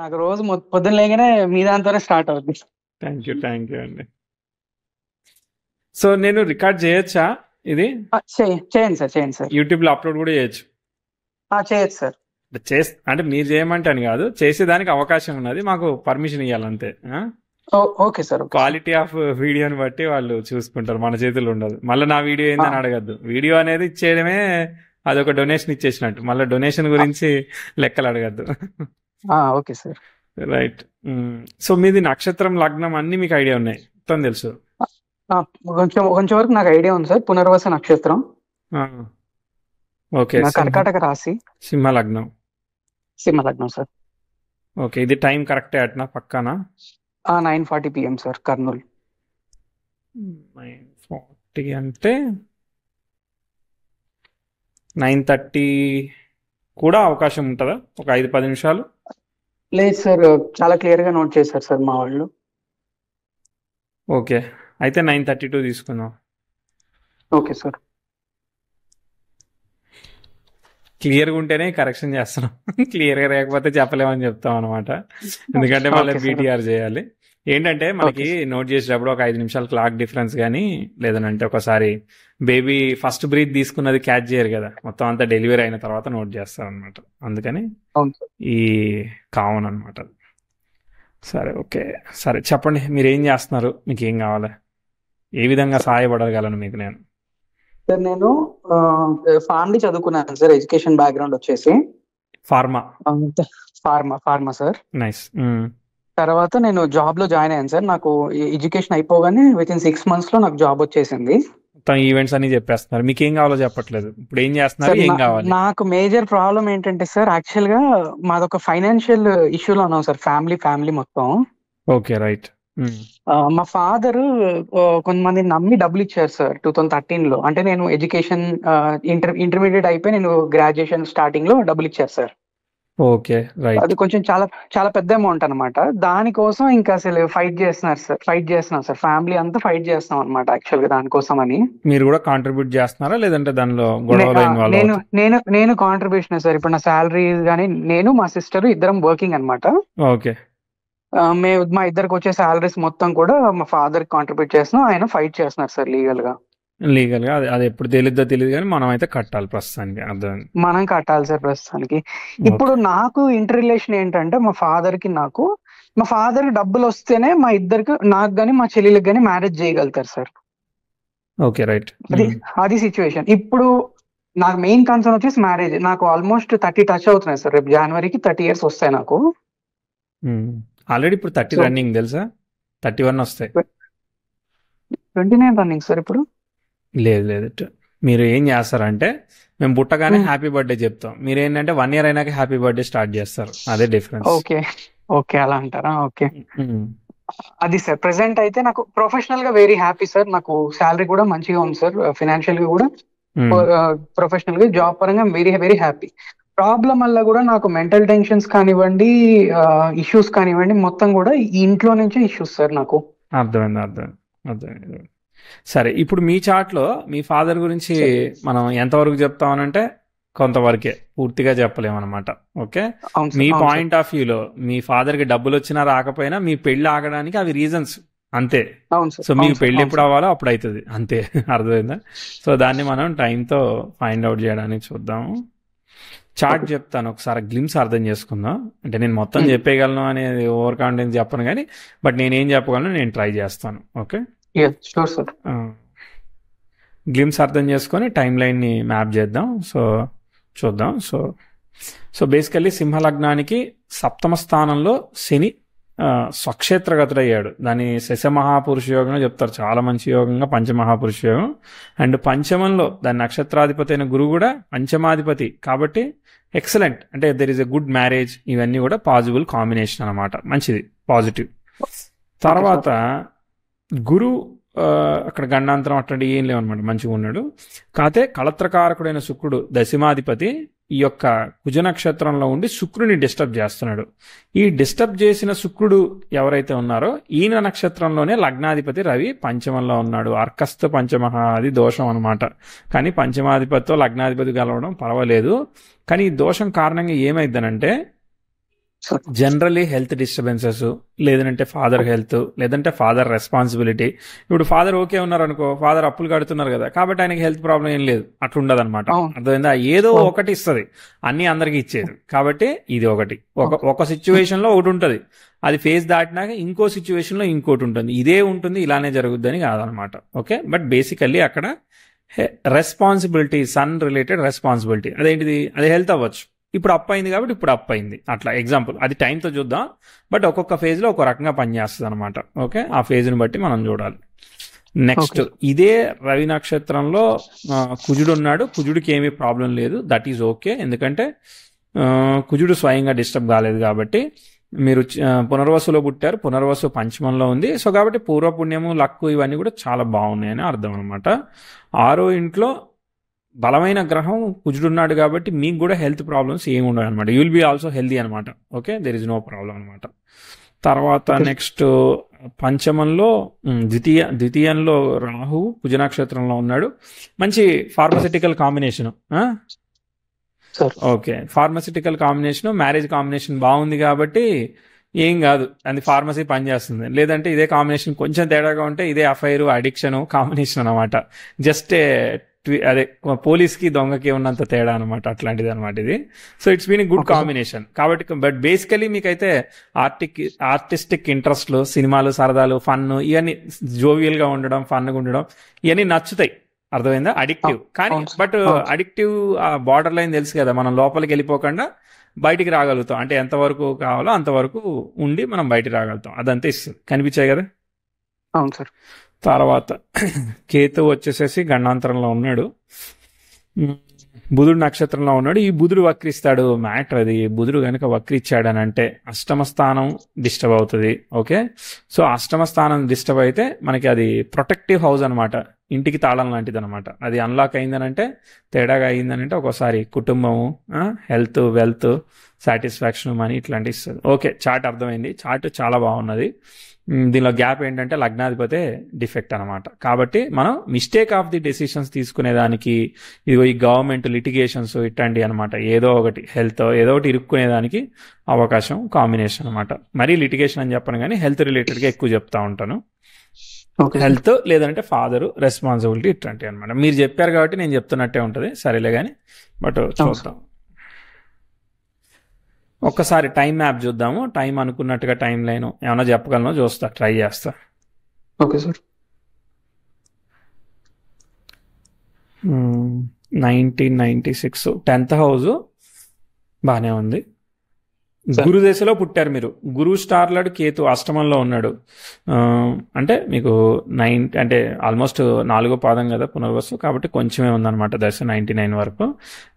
నాకు రోజు పొద్దున్న లేగానే మీ దాంతోనే స్టార్ట్ అవుద్ది. థ్యాంక్ యూ అండి. సో నేను రికార్డ్ చేయొచ్చా ఇది? చేయండి సార్, చేయండి సార్. యూట్యూబ్లో అప్లోడ్ కూడా చేయొచ్చు. చేయొచ్చు సార్. అంటే మీరు చేయమంటే అని కాదు, చేసేదానికి అవకాశం ఉన్నది, మాకు పర్మిషన్ ఇవ్వాలంతే. Okay sir. క్వాలిటీ ఆఫ్ వీడియోని బట్టి వాళ్ళు చూసుకుంటారు, మన చేతుల్లో ఉండదు. మళ్ళీ నా వీడియో ఏందని అడగద్దు. వీడియో అనేది ఇచ్చేయడమే అదొక డొనేషన్ ఇచ్చేసినట్టు, మళ్ళీ డొనేషన్ గురించి లెక్కలు అడగద్దు. Okay sir. రైట్. సో మీది నక్షత్రం, లగ్నం అన్ని మీకు ఐడియా ఉన్నాయి, మొత్తం తెలుసు? కొంచెం కొంచెం వరకు నాకు ఐడియా ఉంది సార్. పునర్వస నక్షత్రం. ఓకే. కర్కాటక రాశి, సింహ లగ్నం. సార్. ఓకే, ఇది టైం కరెక్టే అట్నా పక్కానా? 9:40 PM సార్, కర్నూలు. 9:40 అంటే 9:30 కూడా అవకాశం ఉంటుందా? ఒక 5-10 నిమిషాలు? లేదు సార్, చాలా క్లియర్ గా నోట్ చేశారు సార్ మా వాళ్ళు. ఓకే, అయితే 9:32 తీసుకుందాం. Okay sir. క్లియర్గా ఉంటేనే కరెక్షన్ చేస్తున్నాం, క్లియర్గా లేకపోతే చెప్పలేమని చెప్తాం అనమాట. ఎందుకంటే మళ్ళీ బీటీఆర్ చేయాలి. ఏంటంటే మనకి నోట్ చేసేటప్పుడు ఒక 5 నిమిషాలు క్లాక్ డిఫరెన్స్ కానీ, లేదనంటే ఒకసారి బేబీ ఫస్ట్ బ్రీత్ తీసుకున్నది క్యాచ్ చేయరు కదా, మొత్తం అంతా డెలివరీ అయిన తర్వాత నోట్ చేస్తారు అనమాట. అందుకని ఈ కామన్ అనమాట. సరే, ఓకే. సరే చెప్పండి, మీరు ఏం చేస్తున్నారు, మీకు ఏం కావాలి, ఏ విధంగా సహాయపడగలను మీకు నేను? సార్ నేను ఫార్మడీ చదువుకున్నాను సార్. ఎడ్యుకేషన్ బ్యాక్గ్రౌండ్ వచ్చేసి ఫార్మా సార్. నైస్. తర్వాత నేను జాబ్ లో జాయిన్ అయ్యాను సార్. నాకు ఎడ్యుకేషన్ అయిపోగానే వితిన్ 6 months లో నాకు జాబ్ వచ్చేసింది. మొత్తం ఈవెంట్స్ అన్ని చెప్పేస్తున్నారు, మీకు ఏం కావాలో చెప్పట్లేదు. ఇప్పుడు ఏం చేస్తున్నారు, ఏం కావాలి? నాకు మేజర్ ప్రాబ్లం ఏంటంటే సార్, యాక్చువల్ గా మాదొక ఫైనాన్షియల్ ఇష్యూలో ఉన్నాం సార్, ఫ్యామిలీ మొత్తం. Okay, right. మా ఫాదర్ కొంతమంది నమ్మి డబ్బులు ఇచ్చారు సార్ 2013 లో. అంటే నేను ఎడ్యుకేషన్ ఇంటర్మీడియట్ అయిపోయి నేను గ్రాడ్యుయేషన్ స్టార్టింగ్ లో డబ్బులు ఇచ్చారు సార్. Okay, right. అది కొంచెం చాలా పెద్ద అమౌంట్ అనమాట. దానికోసం ఇంకా అసలు ఫైట్ చేస్తున్నాం సార్. ఫ్యామిలీ అంతా ఫైట్ చేస్తున్నాం అనమాట యాక్చువల్ గా దానికోసం అని. మీరు కూడా కాంట్రిబ్యూట్ చేస్తున్నారా, లేదంటే దానిలో గొడవలో ఇన్వాల్వ్? నేను కాంట్రిబ్యూషన్ సార్. ఇప్పుడు నా శాలరీ కానీ, నేను మా సిస్టర్ ఇద్దరం వర్కింగ్ అనమాట. ఓకే. మా ఇద్దరికి వచ్చే శాలరీస్ మొత్తం కూడా మా ఫాదర్ కాంట్రిబ్యూట్ చేస్తున్నాం, ఆయన ఫైట్ చేస్తున్నారు సార్ లీగల్ గా. అది ఎప్పుడు తెలియదు కానీ మనం అయితే కట్టాలి ప్రస్తుతానికి. అర్థం, మనం కట్టాలి సార్ ప్రస్తుతానికి. ఇప్పుడు నాకు ఇంటర్ రిలేషన్ ఏంటంటే, మా ఫాదర్ కి డబ్బులు వస్తేనే మా ఇద్దరికి, నాకు గానీ మా చెల్లెలకి గానీ మ్యారేజ్ చేయగలుగుతారు సార్. Okay, right. అది సిచ్యువేషన్. ఇప్పుడు నాకు మెయిన్ కన్సర్న్ వచ్చేసి మ్యారేజ్. నాకు ఆల్మోస్ట్ 30 టచ్ అవుతున్నాయి సార్. రేపు జనవరికి 30 years వస్తాయి నాకు. ఆల్రెడీ ఇప్పుడు 30 రన్నింగ్ తెలుసా, 31 వస్తాయి. 29 రన్నింగ్ సార్ ఇప్పుడు. లేదు, మీరు ఏం చేస్తారంటే, మేము పుట్టగానే హ్యాపీ బర్త్డే చెప్తాం, మీరు ఏంటంటే 1 year అయినాక హ్యాపీ బర్త్డే స్టార్ట్ చేస్తారు. అదే డిఫరెన్స్. ఓకే అలా అంటారా? ఓకే, అది సార్. ప్రెసెంట్ అయితే నాకు ప్రొఫెషనల్ గా వెరీ హ్యాపీ సార్. నాకు శాలరీ కూడా మంచిగా ఉంది సార్. ఫైనాన్షియల్ గా కూడా, ప్రొఫెషనల్ గా జాబ్ పరంగా వెరీ వెరీ హ్యాపీ. ప్రాబ్లం వల్ల కూడా నాకు మెంటల్ టెన్షన్స్ కానివ్వండి, ఇష్యూస్ కానివ్వండి, మొత్తం కూడా ఈ ఇంట్లో నుంచే ఇష్యూస్ సార్ నాకు. అర్థమైంది. సరే, ఇప్పుడు మీ చాట్లో మీ ఫాదర్ గురించి మనం ఎంతవరకు చెప్తామనంటే కొంతవరకే, పూర్తిగా చెప్పలేమన్నమాట. ఓకే, మీ పాయింట్ ఆఫ్ వ్యూలో మీ ఫాదర్ కి డబ్బులు వచ్చినా రాకపోయినా మీ పెళ్లి ఆగడానికి అవి రీజన్స్ అంతే. సో మీకు పెళ్లి ఎప్పుడు అవ్వాలో అప్పుడు అవుతుంది అంతే. అర్థమైందా? సో దాన్ని మనం టైంతో ఫైండ్ అవుట్ చేయడానికి చూద్దాము. చార్ట్ చెప్తాను, ఒకసారి గ్లిమ్స్ అర్థం చేసుకుందాం. అంటే నేను మొత్తం చెప్పేయగలను అనేది ఓవర్ కాన్ఫిడెన్స్ చెప్పను కానీ, బట్ నేనేం చెప్పగలను నేను ట్రై చేస్తాను. ఓకే, గ్లిమ్స్ అర్థం చేసుకొని టైం లైన్ని మ్యాప్ చేద్దాం. సో చూద్దాం. సో బేసికల్లీ సింహలగ్నానికి 7వ స్థానంలో శని స్వక్షేత్రగతుడయ్యాడు. దాన్ని శశమహాపురుష యోగంగా చెప్తారు, చాలా మంచి యోగంగా పంచమహాపురుష యోగం. అండ్ పంచమంలో దాని నక్షత్రాధిపతి అయిన గురువు కూడా పంచమాధిపతి కాబట్టి ఎక్సలెంట్. అంటే there is a good marriage. ఇవన్నీ కూడా పాజిబుల్ కాంబినేషన్ అనమాట, మంచిది, పాజిటివ్. తర్వాత గురు అక్కడ గండాంతరం అట్లాంటి ఏం లేవన్నమాట, మంచిగా ఉన్నాడు. కాకపోతే కళత్రకారకుడైన శుక్రుడు దశమాధిపతి ఈ యొక్క కుజ నక్షత్రంలో ఉండి శుక్రుని డిస్టర్బ్ చేస్తున్నాడు. ఈ డిస్టర్బ్ చేసిన శుక్రుడు ఎవరైతే ఉన్నారో ఈయన నక్షత్రంలోనే లగ్నాధిపతి రవి పంచమంలో ఉన్నాడు. అర్కస్థ పంచమహ, అది దోషం అనమాట. కానీ పంచమాధిపతితో లగ్నాధిపతి కలవడం పర్వాలేదు. కానీ ఈ దోషం కారణంగా ఏమైందనంటే జనరలీ హెల్త్ డిస్టర్బెన్సెస్, లేదంటే ఫాదర్ హెల్త్, లేదంటే ఫాదర్ రెస్పాన్సిబిలిటీ. ఇప్పుడు ఫాదర్ ఓకే ఉన్నారు అనుకో, ఫాదర్ అప్పులు కడుతున్నారు కదా, కాబట్టి ఆయనకి హెల్త్ ప్రాబ్లం ఏం లేదు, అట్లా ఉండదు అనమాట. అర్థమైందా? ఏదో ఒకటి ఇస్తుంది, అన్ని అందరికి ఇచ్చేది. కాబట్టి ఇది ఒకటి, ఒక సిచ్యువేషన్ లో ఒకటి ఉంటుంది, అది ఫేస్ దాటినాక ఇంకో సిచ్యువేషన్ లో ఇంకోటి ఉంటుంది. ఇదే ఉంటుంది, ఇలానే జరుగుద్దని కాదనమాట. ఓకే, బట్ బేసికల్లీ అక్కడ రెస్పాన్సిబిలిటీ, సన్ రిలేటెడ్ రెస్పాన్సిబిలిటీ అదేంటిది, అది హెల్త్ అవ్వచ్చు. ఇప్పుడు అప్ అయింది కాబట్టి ఇప్పుడు అప్ అయింది, అట్లా ఎగ్జాంపుల్. అది టైంతో చూద్దాం, బట్ ఒక్కొక్క ఫేజ్ లో ఒక రకంగా పనిచేస్తుంది అనమాట. ఓకే, ఆ ఫేజ్ ని బట్టి మనం చూడాలి. నెక్స్ట్, ఇదే రవి నక్షత్రంలో కుజుడు ఉన్నాడు. కుజుడికి ఏమీ ప్రాబ్లం లేదు, దట్ ఈజ్ ఓకే. ఎందుకంటే కుజుడు స్వయంగా డిస్టర్బ్ కాలేదు కాబట్టి. మీరు పునర్వసులో పుట్టారు, పునర్వసు పంచమంలో ఉంది. సో కాబట్టి పూర్వపుణ్యము, లక్కు ఇవన్నీ కూడా చాలా బాగున్నాయని అర్థం అనమాట. 6వ ఇంట్లో బలమైన గ్రహం కుజుడున్నాడు కాబట్టి మీకు కూడా హెల్త్ ప్రాబ్లమ్స్ ఏమి ఉండవు అనమాట. You will be also healthy అనమాట. Okay, there is no problem అనమాట. తర్వాత నెక్స్ట్ పంచమంలో ద్వితీయంలో రాహు కుజ నక్షత్రంలో ఉన్నాడు. మంచి pharmaceutical combination. Okay, pharmaceutical combination, marriage combination బాగుంది కాబట్టి ఏం కాదు, అది ఫార్మసీ పనిచేస్తుంది. లేదంటే ఇదే కాంబినేషన్ కొంచెం తేడాగా ఉంటే ఇదే అఫైర్, అడిక్షన్ కాంబినేషన్ అనమాట. జస్ట్ అదే పోలీస్కి దొంగకి ఉన్నంత తేడా అనమాట, అట్లాంటిది అనమాట ఇది. So it's been good combination కాబట్టి. బట్ బేసికలీ మీకైతే ఆర్టిస్టిక్ ఇంట్రెస్ట్లు, సినిమాలు, సరదాలు, ఫన్, ఇవన్నీ జోవియల్ గా ఉండడం, ఫన్గా ఉండడం, ఇవన్నీ నచ్చుతాయి. అర్థమైందా? అడిక్టివ్ కానీ, బట్ అడిక్టివ్ బార్డర్ లైన్ తెలుసు కదా, మనం లోపలికి వెళ్ళిపోకుండా బయటికి రాగలుగుతాం. అంటే ఎంతవరకు కావాలో అంతవరకు ఉండి మనం బయటికి రాగలుగుతాం. అదంతా ఇస్తుంది. కనిపించాయి కదా? అవును సార్. తర్వాత కేతు వచ్చేసేసి గండాంతరంలో ఉన్నాడు, బుధుడు నక్షత్రంలో ఉన్నాడు. ఈ బుధుడు వక్రిస్తాడు, మ్యాటర్ అది. బుధుడు కనుక వక్రిచ్చాడని అంటే అష్టమ స్థానం డిస్టర్బ్ అవుతుంది. ఓకే, సో అష్టమ స్థానం డిస్టర్బ్ అయితే మనకి అది ప్రొటెక్టివ్ హౌస్ అనమాట, ఇంటికి తాళం లాంటిది అనమాట. అది అన్లాక్ అయిందనంటే, తేడాగా అయిందనంటే ఒక్కోసారి కుటుంబము, హెల్త్, వెల్త్, సాటిస్ఫాక్షన్, మనీ ఇట్లాంటివి ఇస్తుంది. ఓకే, చార్ట్ అర్థమైంది. చార్ట్ చాలా బాగున్నది. దీనిలో గ్యాప్ ఏంటంటే లగ్నాధిపతే డిఫెక్ట్ అనమాట. కాబట్టి మనం మిస్టేక్ ఆఫ్ ది డెసిషన్స్ తీసుకునేదానికి, ఇదిగో ఈ గవర్నమెంట్ లిటిగేషన్స్ ఇట్లాంటివి అనమాట, ఏదో ఒకటి హెల్త్ ఏదో ఒకటి ఇరుక్కునేదానికి అవకాశం, కాంబినేషన్ అనమాట. మరీ లిటిగేషన్ అని చెప్పను కానీ హెల్త్ రిలేటెడ్గా ఎక్కువ చెప్తా ఉంటాను. హెల్త్ లేదంటే ఫాదరు, రెస్పాన్సిబిలిటీ ఇట్లాంటివి అనమాట. మీరు చెప్పారు కాబట్టి నేను చెప్తున్నట్టే ఉంటుంది, సరేలే కానీ. బట్ చూద్దాం ఒక్కసారి టైం మ్యాప్ చూద్దాము. టైం అనుకున్నట్టుగా టైం లైన్ ఏమైనా చెప్పగలనో చూస్తా, ట్రై చేస్తా. Okay sir. 1996 10th హౌస్ బాగానే ఉంది. గురు దశలో పుట్టారు మీరు. గురు స్టార్లాడు, కేతు అష్టమంలో ఉన్నాడు. అంటే మీకు అంటే ఆల్మోస్ట్ 4వ పాదం కదా పునర్వసు, కాబట్టి కొంచెమే ఉందన్నమాట దశ 99 వరకు.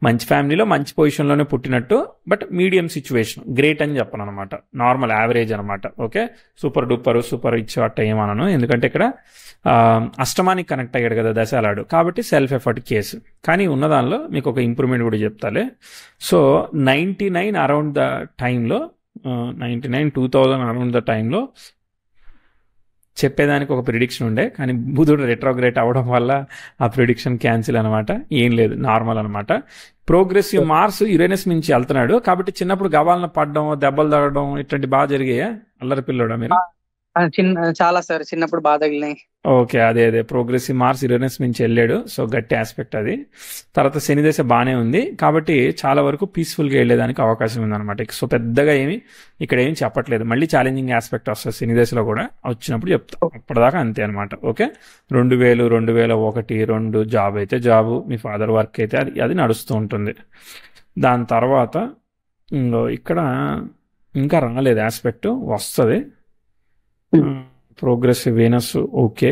మంచి ఫ్యామిలీలో మంచి పొజిషన్లోనే పుట్టినట్టు, బట్ మీడియం సిచ్యువేషన్, గ్రేట్ అని చెప్పను అనమాట, నార్మల్ యావరేజ్ అనమాట. ఓకే, సూపర్ డూపర్ సూపర్ ఇచ్చు అట్ట ఏమనను, ఎందుకంటే ఇక్కడ అష్టమానికి కనెక్ట్ అయ్యాడు కదా దశాలాడు, కాబట్టి సెల్ఫ్ ఎఫర్ట్ కేసు. కానీ ఉన్న దానిలో మీకు ఒక ఇంప్రూవ్మెంట్ కూడా చెప్తాలే. సో 99 అరౌండ్ ద టైంలో, 99 2000 అరౌండ్ ద టైంలో చెప్పేదానికి ఒక ప్రిడిక్షన్ ఉండే, కానీ బుధుడు రెట్రోగ్రేట్ అవ్వడం వల్ల ఆ ప్రిడిక్షన్ క్యాన్సిల్ అనమాట. ఏం లేదు, నార్మల్ అనమాట. ప్రోగ్రెసివ్ మార్స్ యురేనస్ నుంచి వెళ్తున్నాడు కాబట్టి చిన్నప్పుడు గవాలను పడడం, దెబ్బలు తగడం ఇట్లాంటి బాగా జరిగాయా? అల్లరి పిల్లడా మీరు? చాలా సార్, చిన్నప్పుడు బాగా తగిలినాయి. ఓకే, అదే ప్రోగ్రెసివ్ మార్స్ యురేనస్ నుంచి వెళ్ళాడు, సో గట్టి ఆస్పెక్ట్ అది. తర్వాత శని దశ బాగానే ఉంది కాబట్టి చాలా వరకు పీస్ఫుల్గా వెళ్ళేదానికి అవకాశం ఉందన్నమాట. సో పెద్దగా ఇక్కడ ఏమి చెప్పట్లేదు. మళ్ళీ ఛాలెంజింగ్ ఆస్పెక్ట్ వస్తుంది శని దశలో కూడా, వచ్చినప్పుడు చెప్తాం. అప్పటిదాకా అంతే అనమాట. ఓకే, 2000, 2001, 2 జాబ్ అయితే జాబు, మీ ఫాదర్ వర్క్ అయితే అది నడుస్తూ ఉంటుంది. దాని తర్వాత ఇక్కడ ఇంకా రాలేదు ఆస్పెక్ట్, వస్తుంది. Progressive Venus okay,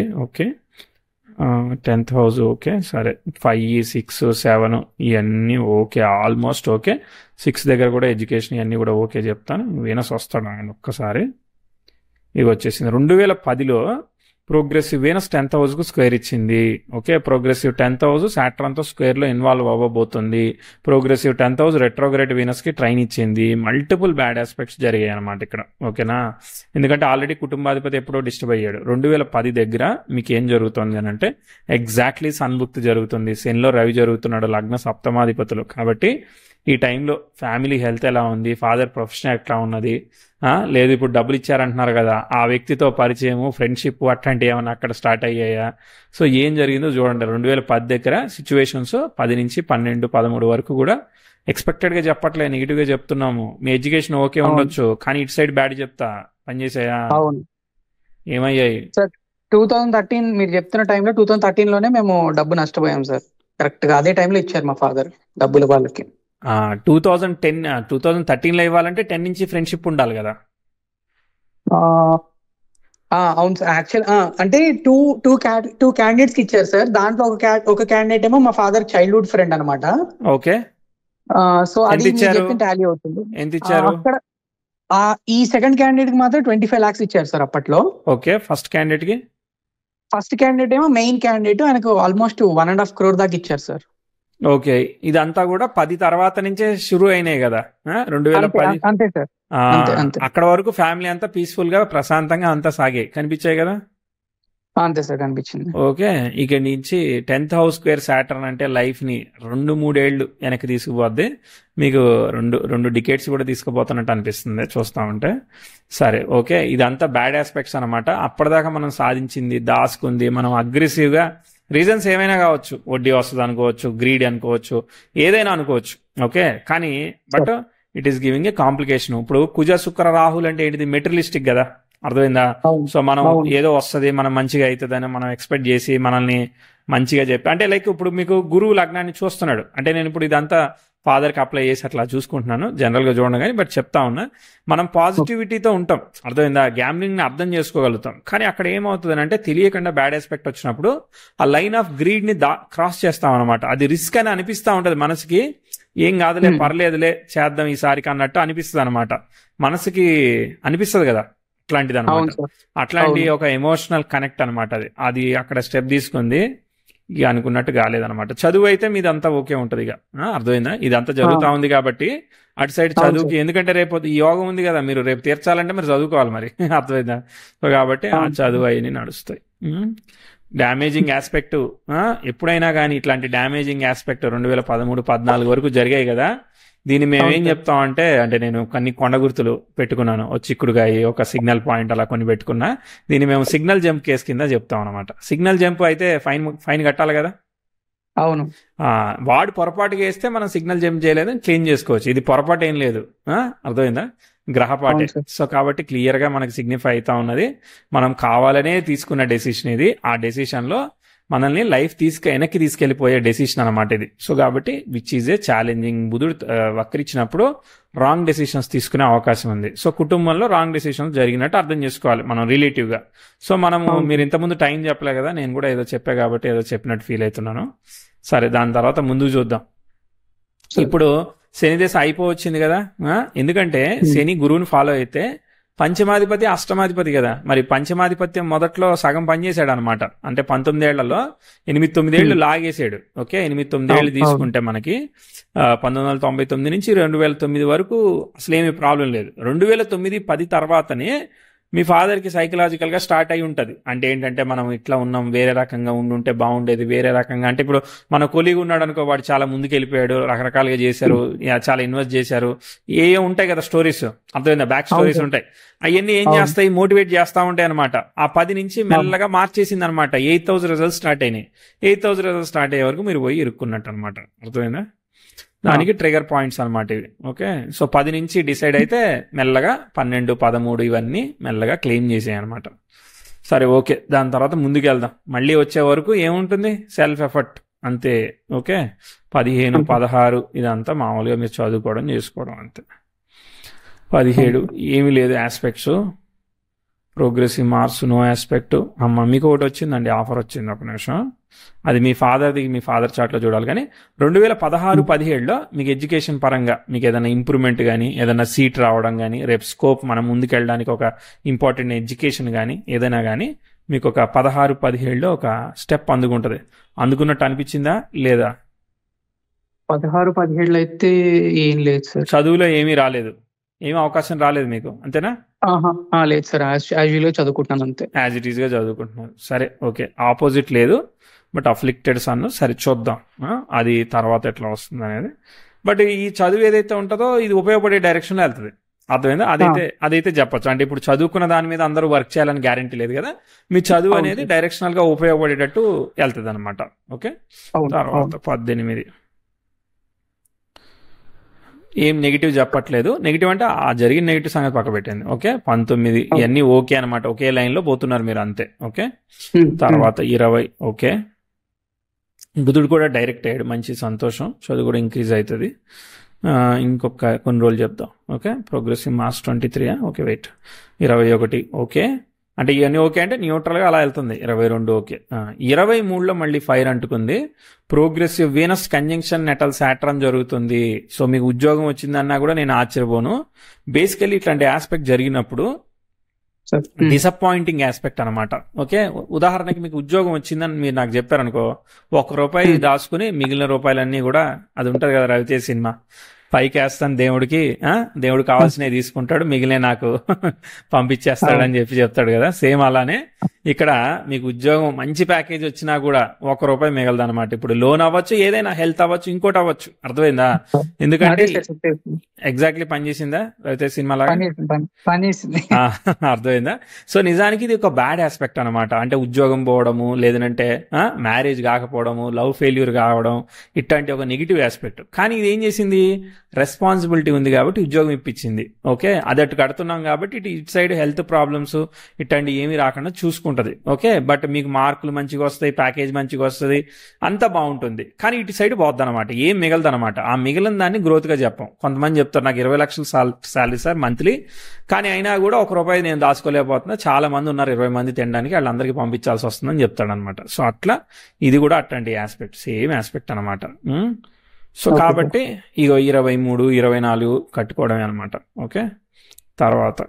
10th house okay, సరే 5, 6, 7 ఇవన్నీ ఓకే, ఆల్మోస్ట్ ఓకే. 6 దగ్గర కూడా ఎడ్యుకేషన్ ఇవన్నీ కూడా ఓకే చెప్తాను. వీనస్ వస్తాడు ఆయన ఒక్కసారి. ఇవి వచ్చేసింది 2010లో ప్రోగ్రెసివ్ వీనస్ 10th హౌస్కు స్క్వేర్ ఇచ్చింది. ఓకే, ప్రోగ్రెసివ్ 10th హౌస్ సాటర్న్తో స్క్వేర్లో ఇన్వాల్వ్ అవ్వబోతుంది. ప్రోగ్రెసివ్ 10th హౌస్ రెట్రోగ్రేడ్ వీనస్కి ట్రైన్ ఇచ్చింది. మల్టిపుల్ బ్యాడ్ ఆస్పెక్ట్స్ జరిగాయి అనమాట ఇక్కడ. ఓకేనా, ఎందుకంటే ఆల్రెడీ కుటుంబాధిపతి ఎప్పుడో డిస్టర్బ్ అయ్యాడు. 2010 దగ్గర మీకు ఏం జరుగుతుంది అని అంటే ఎగ్జాక్ట్లీ సన్భుక్తి జరుగుతుంది, శనిలో రవి జరుగుతున్నాడు, లగ్న సప్తమాధిపతులు. కాబట్టి ఈ టైంలో ఫ్యామిలీ హెల్త్ ఎలా ఉంది, ఫాదర్ ప్రొఫెషన్ ఎట్లా ఉన్నది, లేదు ఇప్పుడు డబ్బులు ఇచ్చారంటున్నారు కదా, ఆ వ్యక్తితో పరిచయము, ఫ్రెండ్షిప్ అట్లాంటివి ఏమైనా అక్కడ స్టార్ట్ అయ్యాయా? సో ఏం జరిగిందో చూడండి. 2010 దగ్గర సిచ్యువేషన్స్ 10 నుంచి 12, 13 వరకు కూడా ఎక్స్పెక్టెడ్గా చెప్పట్లే, నెగిటివ్గా చెప్తున్నాము. మీ ఎడ్యుకేషన్ ఓకే ఉండొచ్చు, కానీ ఇటు సైడ్ బ్యాడ్ చెప్తా, పనిచేసాయా, ఏమయ్యాయి సార్? 2013 మీరు చెప్తున్న టైంలో 2013 లోనే మేము డబ్బు నష్టపోయాం సార్. కరెక్ట్ గా అదే టైంలో ఇచ్చారు మా ఫాదర్ డబ్బులు వాళ్ళకి. 2013లో ఇవ్వాలంటే 10 నుంచి ఫ్రెండ్షిప్ ఉండాలి కదా. అవును సార్. యాక్చువల్ అంటే టూ క్యాండిడేట్స్ కి ఇచ్చారు సార్. దాంట్లో ఒక క్యాండిడేట్ ఏమో మా ఫాదర్ చైల్డ్హుడ్ ఫ్రెండ్ అనమాట. ఓకే, సో అది చెప్తే టాలీ అవుతుంది. ఎంత ఇచ్చారు అక్కడ ఈ సెకండ్ క్యాండిడేట్ కి మాత్రం 25 lakhs ఇచ్చారు సార్ అప్పట్లో. ఓకే, ఫస్ట్ క్యాండిడేట్ ఏమో మెయిన్ క్యాండిడేట్, ఆయనకు ఆల్మోస్ట్ 1.5 crore దాకా ఇచ్చారు సార్. ఓకే, ఇదంతా కూడా 10 తర్వాత నుంచే షురూ అయినాయి కదా, 2010. అంతే సార్. అక్కడ వరకు ఫ్యామిలీ అంతా పీస్ఫుల్ గా ప్రశాంతంగా అంతా సాగే కనిపించాయి కదా. అంతే సార్, కనిపించింది. ఓకే, ఇక నుంచి 10th house square Saturn అంటే లైఫ్ ని 2-3 ఏళ్ళు వెనక్కి తీసుకుపోద్ది. మీకు రెండు డికేట్స్ కూడా తీసుకుపోతున్నట్టు అనిపిస్తుంది చూస్తా ఉంటే. సరే, ఓకే, ఇదంతా బ్యాడ్ ఆస్పెక్ట్స్ అనమాట. అప్పటిదాకా మనం సాధించింది, దాచుకుంది, మనం అగ్రెసివ్గా, రీజన్స్ ఏమైనా కావచ్చు, వడ్డీ వస్తుంది అనుకోవచ్చు, గ్రీడ్ అనుకోవచ్చు, ఏదైనా అనుకోవచ్చు. ఓకే, కానీ but it is giving a complication. ఇప్పుడు కుజ శుక్ర రాహుల్ అంటే ఏంటిది, మెటీరియలిస్టిక్ కదా, అర్థమైందా? సో మనం ఏదో వస్తుంది, మనం మంచిగా అవుతుందని మనం ఎక్స్పెక్ట్ చేసి మనల్ని మంచిగా చెప్పి, అంటే లైక్ ఇప్పుడు మీకు గురువు లగ్నాన్ని చూస్తున్నాడు అంటే, నేను ఇప్పుడు ఇదంతా ఫాదర్కి అప్లై చేసి అట్లా చూసుకుంటున్నాను, జనరల్గా చూడండి, కానీ బట్ చెప్తా ఉన్నా, మనం పాజిటివిటీతో ఉంటాం, అర్థమైందా? గ్యాంబ్లింగ్ని అర్థం చేసుకోగలుగుతాం. కానీ అక్కడ ఏమవుతుంది అంటే, తెలియకుండా బ్యాడ్ ఆస్పెక్ట్ వచ్చినప్పుడు ఆ లైన్ ఆఫ్ గ్రీడ్ని క్రాస్ చేస్తాం అనమాట. అది రిస్క్ అని అనిపిస్తూ ఉంటుంది మనసుకి, ఏం కాదులే, పర్లేదులే, చేద్దాం ఈసారికి అన్నట్టు అనిపిస్తుంది అనమాట. మనసుకి అనిపిస్తుంది కదా అట్లాంటిది అనమాట. అట్లాంటి ఒక ఎమోషనల్ కనెక్ట్ అనమాట. అది అక్కడ స్టెప్ తీసుకుంది, ఇక అనుకున్నట్టు కాలేదనమాట. చదువు అయితే మీదంతా ఓకే ఉంటుంది, ఇక అర్థమైందా? ఇదంతా జరుగుతూ ఉంది కాబట్టి అటు సైడ్ చదువుకి, ఎందుకంటే రేపు ఈ యోగం ఉంది కదా, మీరు రేపు తీర్చాలంటే మీరు చదువుకోవాలి మరి, అర్థమైందా? సో కాబట్టి ఆ చదువు అయ్యి నడుస్తాయి. డ్యామేజింగ్ ఆస్పెక్ట్ ఎప్పుడైనా కానీ, ఇట్లాంటి డ్యామేజింగ్ ఆస్పెక్ట్ 2013-14 వరకు జరిగాయి కదా. దీన్ని మేము ఏం చెప్తామంటే, అంటే నేను కొన్ని కొండ గుర్తులు పెట్టుకున్నాను, ఒక చిక్కుడుగాయ, ఒక సిగ్నల్ పాయింట్, అలా కొన్ని పెట్టుకున్నా. దీన్ని మేము సిగ్నల్ జంప్ కేసు కింద చెప్తాం అనమాట. సిగ్నల్ జంప్ అయితే ఫైన్ కట్టాలి కదా. అవును, వాడు పొరపాటుగా వేస్తే మనం సిగ్నల్ జంప్ చేయలేదని క్లీన్ చేసుకోవచ్చు. ఇది పొరపాటు ఏం లేదు, అర్థమైందా? గ్రహపాటే. సో కాబట్టి క్లియర్ గా మనకి సిగ్నిఫై అవుతా ఉన్నది, మనం కావాలనే తీసుకున్న డెసిషన్ ఇది. ఆ డెసిషన్ లో మనల్ని లైఫ్ వెనక్కి తీసుకెళ్లిపోయే డెసిషన్ అనమాట ఇది. సో కాబట్టి విచ్ ఈజ్ ఏ ఛాలెంజింగ్. బుధుడు వక్రించినప్పుడు రాంగ్ డెసిషన్స్ తీసుకునే అవకాశం ఉంది. సో కుటుంబంలో రాంగ్ డెసిషన్స్ జరిగినట్టు అర్థం చేసుకోవాలి మనం రిలేటివ్ గా. సో మనము, మీరు ఇంతకుముందు టైం చెప్పలే కదా, నేను కూడా ఏదో చెప్పా కాబట్టి ఏదో చెప్పినట్టు ఫీల్ అవుతున్నాను. సరే, దాని తర్వాత ముందుకు చూద్దాం. ఇప్పుడు శని దశ అయిపోవచ్చింది కదా, ఎందుకంటే శని గురువుని ఫాలో అయితే పంచమాధిపతి అష్టమాధిపతి కదా. మరి పంచమాధిపత్యం మొదట్లో సగం పనిచేశాడు అనమాట. అంటే 19 ఏళ్లలో 8-9 ఏళ్లు లాగేసాడు. ఓకే, 8-9 ఏళ్లు తీసుకుంటే మనకి 1999 నుంచి 2009 వరకు అసలు ఏమీ ప్రాబ్లం లేదు. 2009-10 తర్వాతనే మీ ఫాదర్కి సైకలాజికల్గా స్టార్ట్ అయి ఉంటుంది. అంటే ఏంటంటే, మనం ఇట్లా ఉన్నాం, వేరే రకంగా ఉండుంటే బాగుండేది, వేరే రకంగా. అంటే ఇప్పుడు మన కొలీగ్ ఉన్నాడు అనుకో, వాడు చాలా ముందుకు వెళ్ళిపోయాడు, రకరకాలుగా చేశారు, చాలా ఇన్వెస్ట్ చేశారు, ఏ ఉంటాయి కదా స్టోరీస్, అర్థమైందా? బ్యాక్ స్టోరీస్ ఉంటాయి. అవన్నీ ఏం చేస్తాయి, మోటివేట్ చేస్తూ ఉంటాయి అనమాట. ఆ 10 నుంచి మెల్లగా మార్చేసింది అనమాట. 8,000 రిజల్ట్స్ స్టార్ట్ అయినాయి. 8,000 రిజల్ట్స్ స్టార్ట్ అయ్యే వరకు మీరు పోయి ఇరుక్కున్నట్టు అనమాట, అర్థమైందా? దానికి ట్రిగర్ పాయింట్స్ అనమాట ఇవి. ఓకే, సో 10 నుంచి డిసైడ్ అయితే మెల్లగా 12, 13 ఇవన్నీ మెల్లగా క్లెయిమ్ చేసాయి అనమాట. సరే, ఓకే, దాని తర్వాత ముందుకు వెళ్దాం. మళ్ళీ వచ్చే వరకు ఏముంటుంది, సెల్ఫ్ ఎఫర్ట్ అంతే. ఓకే, 15, 16 ఇదంతా మామూలుగా మీరు చదువుకోవడం, చేసుకోవడం అంతే. 17 ఏమీ లేదు aspects. Progressive marks no aspect. మీకు ఒకటి వచ్చిందండి, ఆఫర్ వచ్చింది, ఒక నిమిషం. అది మీ ఫాదర్ చార్ట్లో చూడాలి. కానీ 2016-17లో మీకు ఎడ్యుకేషన్ పరంగా మీకు ఏదైనా ఇంప్రూవ్మెంట్ కానీ, ఏదైనా సీట్ రావడం కానీ, రేపు స్కోప్ మనం ముందుకెళ్ళడానికి ఒక ఇంపార్టెంట్ ఎడ్యుకేషన్ కానీ, ఏదైనా కానీ మీకు ఒక 16-17లో ఒక స్టెప్ అందుకున్నట్టు అనిపించిందా లేదా? 16-17లో అయితే ఏం లేదు సార్. చదువులో ఏమీ రాలేదు, ఏమీ అవకాశం రాలేదు మీకు, అంతేనా? లేదు సార్, యాజ్ చదువుకుంటున్నాను అంతే. యాజ్ ఇట్ ఈస్ గా చదువుకుంటున్నారు. సరే, ఓకే, ఆపోజిట్ లేదు, బట్ అఫ్లిక్టెడ్ సన్. సరే, చూద్దాం అది తర్వాత ఎట్లా వస్తుంది అనేది. బట్ ఈ చదువు ఏదైతే ఉంటుందో ఇది ఉపయోగపడే డైరెక్షన్లో వెళ్తుంది. అర్థమైందా? అదైతే చెప్పొచ్చు. అంటే ఇప్పుడు చదువుకున్న దాని మీద అందరూ వర్క్ చేయాలని గ్యారంటీ లేదు కదా. మీ చదువు అనేది డైరెక్షనల్ గా ఉపయోగపడేటట్టు వెళ్తుంది అనమాట. ఓకే. తర్వాత 18 ఏం నెగిటివ్ చెప్పట్లేదు. నెగిటివ్ అంటే ఆ జరిగిన నెగిటివ్ సంగతి పక్క పెట్టింది. ఓకే. 19 ఇవన్నీ ఓకే అనమాట. ఒకే లైన్ లో పోతున్నారు మీరు అంతే. ఓకే. తర్వాత 20 ఓకే. బుధుడు కూడా డైరెక్ట్ అయ్యాడు, మంచి సంతోషం. చదువు కూడా ఇంక్రీజ్ అవుతుంది. ఇంకొక కొన్ని రోజులు చెప్దాం. Okay. Progressive March 23 okay. Wait 21 okay. అంటే ఇవన్నీ ఓకే అంటే న్యూట్రల్గా అలా వెళ్తుంది. 22 ఓకే. 23లో మళ్ళీ ఫైర్ అంటుకుంది. Progressive Venus conjunction natal Saturn జరుగుతుంది. సో మీకు ఉద్యోగం వచ్చిందన్నా కూడా నేను ఆశ్చర్యపోను. బేసికలీ ఇట్లాంటి ఆస్పెక్ట్ జరిగినప్పుడు డిసప్పాయింటింగ్ ఆస్పెక్ట్ అనమాట. ఓకే. ఉదాహరణకి మీకు ఉద్యోగం వచ్చిందని మీరు నాకు చెప్పారనుకో, ₹1 దాచుకుని మిగిలిన రూపాయలన్నీ కూడా, అది ఉంటది కదా రవితేజ్ సినిమా, పైకి వేస్తాను దేవుడికి, దేవుడు కావాల్సినవి తీసుకుంటాడు, మిగిలిన నాకు పంపించేస్తాడని చెప్తాడు కదా. సేమ్ అలానే ఇక్కడ మీకు ఉద్యోగం మంచి ప్యాకేజ్ వచ్చినా కూడా ₹1 మిగలదు అనమాట. ఇప్పుడు లోన్ అవ్వచ్చు, ఏదైనా హెల్త్ అవ్వచ్చు, ఇంకోటి అవ్వచ్చు. అర్థమైందా? ఎందుకంటే ఎగ్జాక్ట్లీ పనిచేసిందా రవితేజ్ సినిమా లాగా? అర్థమైందా? సో నిజానికి ఇది ఒక బ్యాడ్ ఆస్పెక్ట్ అనమాట. అంటే ఉద్యోగం పోవడము, లేదంటే మ్యారేజ్ కాకపోవడము, లవ్ ఫెయిల్యూర్ కావడం, ఇట్లాంటి ఒక నెగిటివ్ ఆస్పెక్ట్. కానీ ఇది ఏం చేసింది? రెస్పాన్సిబిలిటీ ఉంది కాబట్టి ఉద్యోగం ఇప్పించింది. ఓకే. అది అటు కడుతున్నాం కాబట్టి ఇటు సైడ్ హెల్త్ ప్రాబ్లమ్స్ ఇట్లాంటి ఏమీ రాకుండా చూసుకుంటది. ఓకే. బట్ మీకు మార్కులు మంచిగా వస్తాయి, ప్యాకేజ్ మంచిగా వస్తుంది, అంతా బాగుంటుంది. కానీ ఇటు సైడ్ పోద్ది అనమాట, ఏం మిగలదు అనమాట. ఆ మిగిలిన దాన్ని గ్రోత్ గా చెప్పాం. కొంతమంది చెప్తారు నాకు 20 లక్షలు శాలరీ సార్ మంత్లీ, కానీ అయినా కూడా ₹1 నేను దాచుకోలేకపోతున్నా, చాలా మంది ఉన్నారు 20 మంది తినడానికి, వాళ్ళందరికీ పంపించాల్సి వస్తుందని చెప్తాడు అనమాట. సో అట్లా ఇది కూడా అట్లాంటి ఆస్పెక్ట్, సేమ్ ఆస్పెక్ట్ అనమాట. సో కాబట్టి ఇగో 23, 24 కట్టుకోవడమే అనమాట. ఓకే. తర్వాత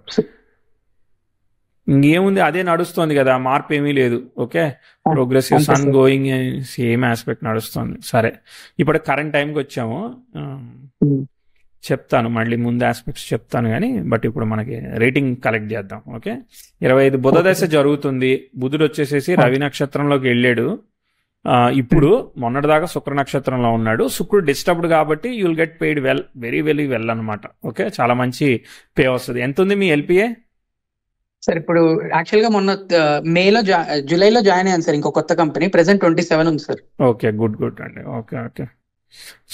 ఇంకేముంది, అదే నడుస్తుంది కదా, మార్పు ఏమీ లేదు. Okay. Progressive sun going same aspect నడుస్తుంది. సరే, ఇప్పుడు కరెంట్ టైంకి వచ్చాము. చెప్తాను మళ్ళీ ముందు ఆస్పెక్ట్స్ చెప్తాను కానీ, బట్ ఇప్పుడు మనకి రేటింగ్ కలెక్ట్ చేద్దాం. ఓకే. 25 బుధ దశ జరుగుతుంది. బుధుడు వచ్చేసేసి రవి నక్షత్రంలోకి వెళ్ళాడు. ఇప్పుడు మొన్నటిదాకా శుక్ర నక్షత్రంలో ఉన్నాడు. శుక్రుడు డిస్టర్బ్డ్ కాబట్టి you will get paid well, very very well అనమాట. ఓకే. చాలా మంచి పే వస్తుంది. ఎంత ఉంది మీ ఎల్పిఏ? సార్ ఇప్పుడు యాక్చువల్ గా మొన్న జూలైలో జాయిన్ అయ్యాను సార్, ఇంకో కొత్త కంపెనీ. ప్రెసెంట్ 27 ఉంది సార్. ఓకే. గుడ్ అండి. ఓకే.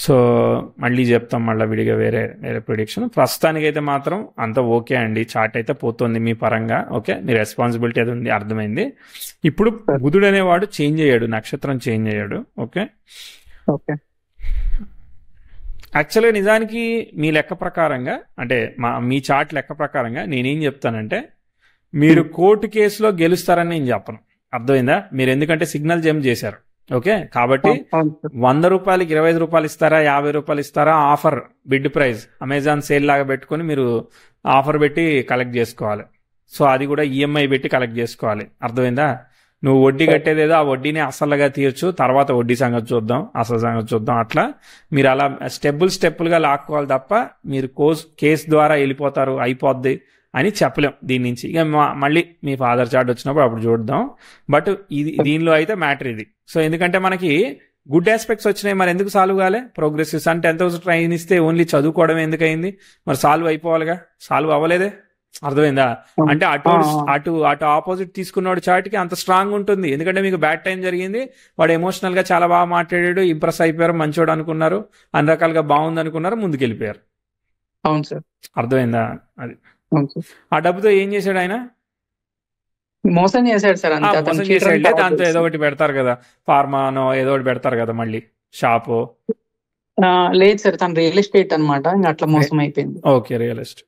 సో మళ్ళీ చెప్తాం మళ్ళీ విడిగా వేరే ప్రిడిక్షన్. ప్రస్తుతానికి అయితే మాత్రం అంత ఓకే అండి. చార్ట్ అయితే పోతుంది మీ పరంగా. ఓకే. మీ రెస్పాన్సిబిలిటీ అది ఉంది, అర్థమైంది. ఇప్పుడు బుధుడు అనేవాడు చేంజ్ అయ్యాడు, నక్షత్రం చేంజ్ అయ్యాడు. ఓకే. యాక్చువల్గా నిజానికి మీ లెక్క ప్రకారంగా, అంటే మీ చార్ట్ లెక్క ప్రకారంగా నేనేం చెప్తానంటే, మీరు కోర్టు కేసులో గెలుస్తారని నేను చెప్పను. అర్థమైందా? మీరు ఎందుకంటే సిగ్నల్ జంప్ చేశారు. ఓకే. కాబట్టి ₹100కి ₹25 ఇస్తారా, ₹50 ఇస్తారా, offer bid price Amazon sale లాగా పెట్టుకుని మీరు ఆఫర్ పెట్టి కలెక్ట్ చేసుకోవాలి. సో అది కూడా ఈఎంఐ పెట్టి కలెక్ట్ చేసుకోవాలి. అర్థమైందా? నువ్వు వడ్డీ కట్టేదేదో ఆ వడ్డీని అసలుగా తీర్చు, తర్వాత వడ్డీ సంగతి చూద్దాం, అసలు సంగతి చూద్దాం. అట్లా మీరు అలా స్టెప్పులుగా లాక్కోవాలి తప్ప మీరు కేసు ద్వారా వెళ్ళిపోతారు, అయిపోద్ది అని చెప్పలేం దీని నుంచి. ఇక మళ్ళీ మీ ఫాదర్ చార్ట్ వచ్చినప్పుడు అప్పుడు చూద్దాం. బట్ దీనిలో అయితే మ్యాటర్ ఇది. సో ఎందుకంటే మనకి గుడ్ ఆస్పెక్ట్స్ వచ్చినాయి, మరి ఎందుకు సాల్వ్ కాలే? ప్రోగ్రెసివ్స్ అంటే 10,000 ట్రైన్ ఇస్తే ఓన్లీ చదువుకోవడం ఎందుకు అయింది? మరి సాల్వ్ అయిపోవాలిగా, సాల్వ్ అవ్వలేదే. అర్థమైందా? అంటే అటు ఆపోజిట్ తీసుకున్నాడు చార్ట్కి అంత స్ట్రాంగ్ ఉంటుంది. ఎందుకంటే మీకు బ్యాడ్ టైం జరిగింది, వాడు ఎమోషనల్ గా చాలా బాగా మాట్లాడాడు, ఇంప్రెస్ అయిపోయారు, మంచోడు అనుకున్నారు, అన్ని రకాలుగా బాగుంది అనుకున్నారు, ముందుకు వెళ్ళిపోయారు. అవును సార్. అర్థమైందా? అది ఆ డబ్బుతో ఏం చేశాడు ఆయన? మోసం చేశాడు సార్. మోసం చేశాడు. దాంతో ఏదో ఒకటి పెడతారు కదా, ఫార్మానో ఏదో ఒకటి పెడతారు కదా, మళ్ళీ షాపు. లేదు సార్, తను రియల్ ఎస్టేట్ అనమాట, అట్లా మోసం అయిపోయింది. ఓకే. Real estate.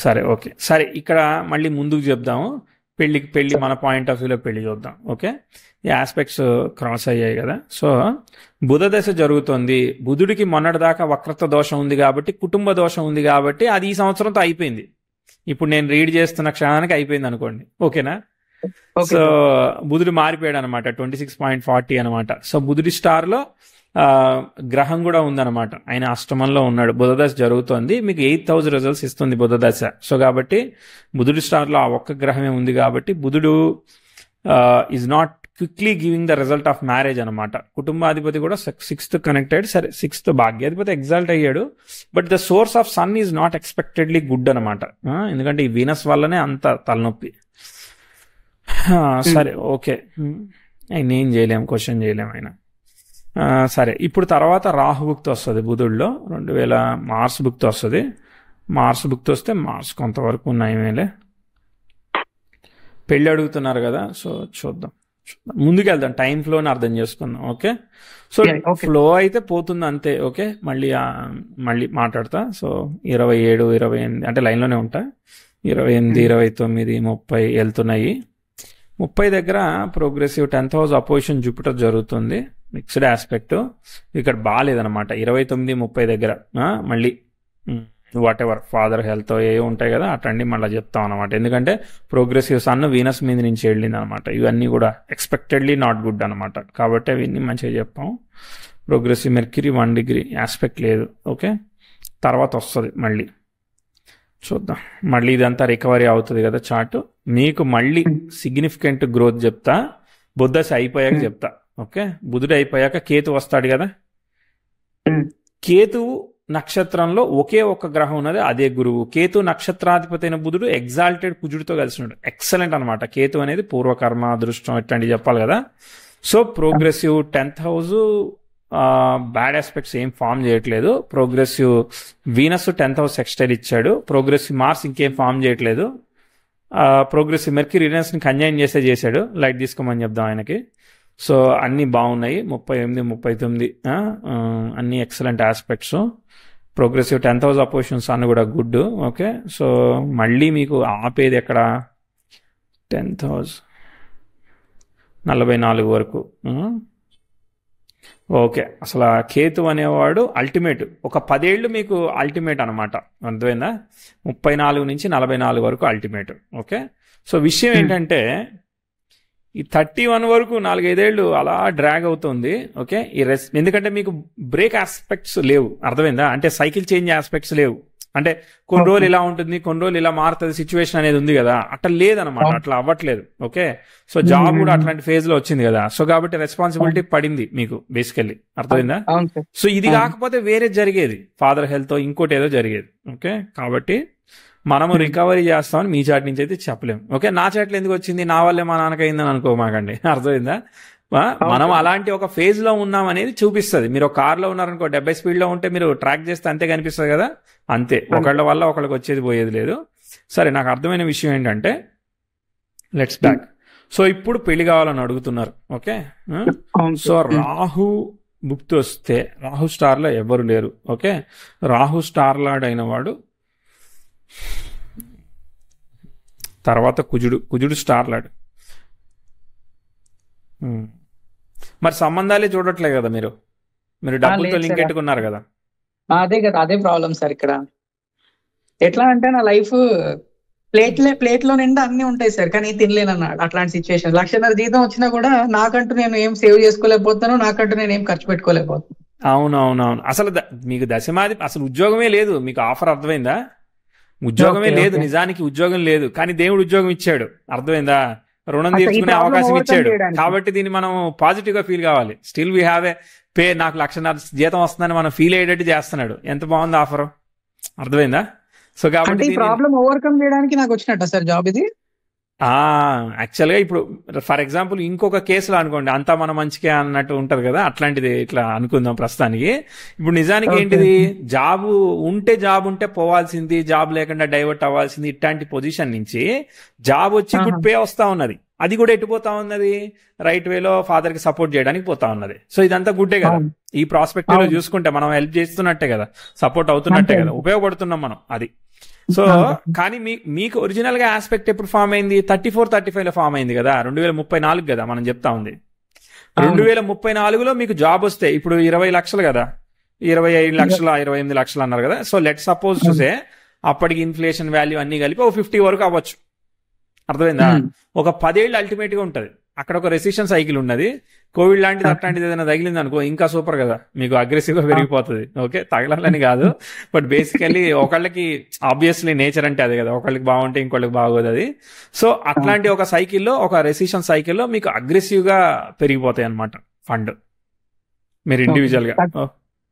సరే. ఓకే. సరే, ఇక్కడ మళ్ళీ ముందుకు చెప్దాము. పెళ్లి మన పాయింట్ ఆఫ్ వ్యూలో పెళ్లి చూద్దాం. ఓకే. ఈ ఆస్పెక్ట్స్ క్రాస్ అయ్యాయి కదా. సో బుధ దశ జరుగుతుంది. బుధుడికి మొన్నటిదాకా వక్రత దోషం ఉంది కాబట్టి, కుటుంబ దోషం ఉంది కాబట్టి అది ఈ సంవత్సరంతో అయిపోయింది. ఇప్పుడు నేను రీడ్ చేస్తున్న క్షణానికి అయిపోయింది అనుకోండి. ఓకేనా? సో బుధుడు మారిపోయాడు అనమాట, 26.40 అనమాట. సో బుధుడి స్టార్ లో గ్రహం కూడా ఉందన్నమాట, ఆయన అష్టమంలో ఉన్నాడు. బుధ దశ జరుగుతోంది, మీకు 8,000 రిజల్ట్స్ ఇస్తుంది బుధ దశ. సో కాబట్టి బుధుడి స్టార్ లో ఆ ఒక్క గ్రహమే ఉంది కాబట్టి బుధుడు is not quickly giving the result of marriage అనమాట. కుటుంబాధిపతి కూడా 6th కనెక్టెడ్, సరే 6th భాగ్యాధిపతి ఎగ్జాల్ట్ అయ్యాడు, but the source of sun is not expectedly good అనమాట. ఎందుకంటే ఈ వీనస్ వల్లనే అంత తలనొప్పి. సరే ఓకే, ఆయన ఏం చేయలేం, క్వశ్చన్ చేయలేం ఆయన. సరే ఇప్పుడు తర్వాత రాహు భుక్తి వస్తుంది బుధుడిలో, 2000 మార్స్ భుక్తి వస్తుంది. మార్స్ భుక్తి వస్తే మార్స్ కొంతవరకు ఉన్నాయేమేలే. పెళ్ళి అడుగుతున్నారు కదా, సో చూద్దాం ముందుకెళ్దాం, టైం ఫ్లోని అర్థం చేసుకుందాం. ఓకే, సో ఫ్లో అయితే పోతుంది అంతే. ఓకే, మళ్ళీ మాట్లాడతా. సో 27, 28 అంటే లైన్లోనే ఉంటా. 28, 29, 30 వెళ్తున్నాయి. 30 దగ్గర progressive 10th house opposition Jupiter జరుగుతుంది, మిక్స్డ్ ఆస్పెక్ట్. ఇక్కడ బాగాలేదనమాట. 29, 30 దగ్గర మళ్ళీ వాట్ ఎవర్ ఫాదర్ హెల్త్ ఏ ఉంటాయి కదా అటండి మళ్ళీ చెప్తాం అనమాట. ఎందుకంటే ప్రోగ్రెసివ్ సన్ వీనస్ మీద నుంచి వెళ్ళింది అనమాట. ఇవన్నీ కూడా ఎక్స్పెక్టెడ్లీ నాట్ గుడ్ అనమాట. కాబట్టి అవన్నీ మంచిగా చెప్పాం. ప్రోగ్రెసివ్ మెర్క్యూరీ 1 డిగ్రీ ఆస్పెక్ట్ లేదు. ఓకే, తర్వాత వస్తుంది మళ్ళీ చూద్దాం. మళ్ళీ ఇదంతా రికవరీ అవుతుంది కదా చార్ట్. మీకు మళ్ళీ సిగ్నిఫికెంట్ గ్రోత్ చెప్తా, బుధదశ అయిపోయాక చెప్తా. ఓకే, బుధుడు అయిపోయాక కేతు వస్తాడు కదా. కేతువు నక్షత్రంలో ఒకే ఒక్క గ్రహం ఉన్నది, అదే గురువు. కేతు నక్షత్రాధిపతి అయిన బుధుడు ఎగ్జాల్టెడ్ కుజుడితో కలిసినాడు. ఎక్సలెంట్ అనమాట. కేతు అనేది పూర్వకర్మ, అదృష్టం ఇట్లాంటివి చెప్పాలి కదా. So progressive 10th house bad aspects ఏం ఫామ్ చేయట్లేదు. Progressive Venus 10th house sextile ఇచ్చాడు. ప్రోగ్రెసివ్ మార్స్ ఇంకేం ఫామ్ చేయట్లేదు. ప్రోగ్రెసివ్ మెర్క్యూరీ యురేనస్ని కంజైన్ చేశాడు. లైట్ తీసుకోమని చెప్దాం ఆయనకి. సో అన్నీ బాగున్నాయి. 38, 39 అన్ని excellent aspects. Progressive 10th house oppositions అన్ని కూడా గుడ్. ఓకే, సో మళ్ళీ మీకు ఆపేది ఎక్కడ, 10th హౌస్ 44 వరకు. ఓకే, అసలు కేతు అనేవాడు అల్టిమేట్. ఒక 10 ఏళ్ళు మీకు అల్టిమేట్ అనమాట, అర్థమైందా? 34 నుంచి 44 వరకు అల్టిమేట్. ఓకే, సో విషయం ఏంటంటే ఈ 31 వరకు 4-5 ఏళ్ళు అలా డ్రాగ్ అవుతుంది. ఓకే, ఎందుకంటే మీకు బ్రేక్ ఆస్పెక్ట్స్ లేవు, అర్థమైందా? అంటే సైకిల్ చేంజ్ ఆస్పెక్ట్స్ లేవు. అంటే కొన్ని రోజులు ఇలా ఉంటుంది, కొన్ని రోజులు ఇలా మారుతుంది సిచ్యువేషన్ అనేది ఉంది కదా, అట్లా లేదనమాట, అట్లా అవ్వట్లేదు. ఓకే, సో జాబ్ కూడా అట్లాంటి ఫేజ్ లో వచ్చింది కదా. సో కాబట్టి రెస్పాన్సిబిలిటీ పడింది మీకు బేసికల్లీ, అర్థమైందా? సో ఇది కాకపోతే వేరే జరిగేది, ఫాదర్ హెల్త్ ఇంకోటి ఏదో జరిగేది. ఓకే, కాబట్టి మనము రికవరీ చేస్తామని మీ చాట్ నుంచి అయితే చెప్పలేము. ఓకే, నా చాట్లు ఎందుకు వచ్చింది, నా వల్లే మా నాన్నకైందని అనుకోమాకండి, అర్థమైందా? మనం అలాంటి ఒక ఫేజ్ లో ఉన్నాం అనేది చూపిస్తుంది. మీరు ఒక కార్లో ఉన్నారనుకో, 70 స్పీడ్ లో ఉంటే మీరు ట్రాక్ చేస్తే అంతే కనిపిస్తుంది కదా, అంతే. ఒకళ్ళ వల్ల ఒకళ్ళకి వచ్చేది పోయేది లేదు. సరే, నాకు అర్థమైన విషయం ఏంటంటే లెట్స్ బ్యాక్. సో ఇప్పుడు పెళ్లి కావాలని అడుగుతున్నారు. ఓకే, సో రాహు భుక్తి వస్తే రాహు స్టార్ లో ఎవరు లేరు. ఓకే, రాహు స్టార్ లాడ్ అయిన వాడు, తర్వాత కుజుడు స్టార్ లాడ్. మరి సంబంధాలే చూడట్లే కదా మీరు డబ్బులతో లింక్ పెట్టుకున్నారు కదా. అదే కదా, అదే ప్రాబ్లం సార్ ఇక్కడ. ఎట్లా అంటే నా లైఫ్ ప్లేట్ లో నిండా అన్ని ఉంటాయి సార్, కానీ తినలేనన్నాడు. అట్లాంటి సిచ్యువేషన్. 1,50,000 జీతం వచ్చినా కూడా నాకంటూ నేను ఏం సేవ్ చేసుకోలేకపోతాను, నాకంటూ నేను ఏం ఖర్చు పెట్టుకోలేకపోతాను. అవునవునవును. అసలు మీకు దశమాది అసలు ఉద్యోగమే లేదు మీకు. ఆఫర్ అర్థమైందా? ఉద్యోగమే లేదు, నిజానికి ఉద్యోగం లేదు, కానీ దేవుడు ఉద్యోగం ఇచ్చాడు, అర్థమైందా? రుణం తీర్చుకునే అవకాశం ఇచ్చాడు. కాబట్టి దీన్ని మనం పాజిటివ్ గా ఫీల్ కావాలి. Still we have a pay. నాకు 1,50,000 జీతం వస్తుందని మనం ఫీల్ అయ్యేటట్టు చేస్తున్నాడు. ఎంత బాగుంది ఆఫర్, అర్థమైందా? సో కాబట్టి ప్రాబ్లం ఓవర్కమ్ చేయడానికి నాకు వచ్చినట్ట సార్ జాబ్ ఇది. యాక్చువల్గా ఇప్పుడు ఫర్ ఎగ్జాంపుల్ ఇంకొక కేసులో అనుకోండి, అంతా మన మంచికే అన్నట్టు ఉంటది కదా, అట్లాంటిది ఇట్లా అనుకుందాం ప్రస్తుతానికి. ఇప్పుడు నిజానికి ఏంటిది, జాబ్ ఉంటే పోవాల్సింది, జాబ్ లేకుండా డైవర్ట్ అవ్వాల్సింది, ఇట్లాంటి పొజిషన్ నుంచి జాబ్ వచ్చి గుడ్ పే వస్తా ఉన్నది. అది కూడా ఎటు పోతా ఉన్నది, రైట్ వేలో ఫాదర్ కి సపోర్ట్ చేయడానికి పోతా ఉన్నది. సో ఇదంతా గుడ్డే కదా. ఈ ప్రాస్పెక్టివ్ లో చూసుకుంటే మనం హెల్ప్ చేస్తున్నట్టే కదా, సపోర్ట్ అవుతున్నట్టే కదా, ఉపయోగపడుతున్నాం మనం. అది సో కానీ మీకు ఒరిజినల్ గా ఆస్పెక్ట్ ఎప్పుడు ఫామ్ అయింది, 34-35 లో ఫామ్ అయింది కదా, 2034 కదా మనం చెప్తా ఉంది. 2034లో మీకు జాబ్ వస్తే ఇప్పుడు 20 లక్షలు కదా, 25 లక్షల 28 లక్షలు అన్నారు కదా. సో లెట్ సపోజ్ చూసే అప్పటికి ఇన్ఫ్లేషన్ వాల్యూ అన్ని కలిపి ఒక 50 వరకు అవ్వచ్చు, అర్థమైందా? ఒక 10 ఏళ్ళు అల్టిమేట్ గా ఉంటది. అక్కడ ఒక రెసిషన్ సైకిల్ ఉన్నది. కోవిడ్ లాంటిది అట్లాంటిది ఏదైనా తగిలింది అనుకో ఇంకా సూపర్ కదా, మీకు అగ్రెసివ్ గా పెరిగిపోతుంది. ఓకే, తగలాలని కాదు, బట్ బేసికలీ ఒకళ్ళకి ఆబ్వియస్లీ నేచర్ అంటే అదే కదా, ఒకళ్ళకి బాగుంటే ఇంకోళ్ళకి బాగోదు అది. సో అట్లాంటి ఒక సైకిల్లో, ఒక రెసిషన్ సైకిల్లో మీకు అగ్రెసివ్ గా పెరిగిపోతాయి అనమాట ఫండ్, మీరు ఇండివిజువల్ గా.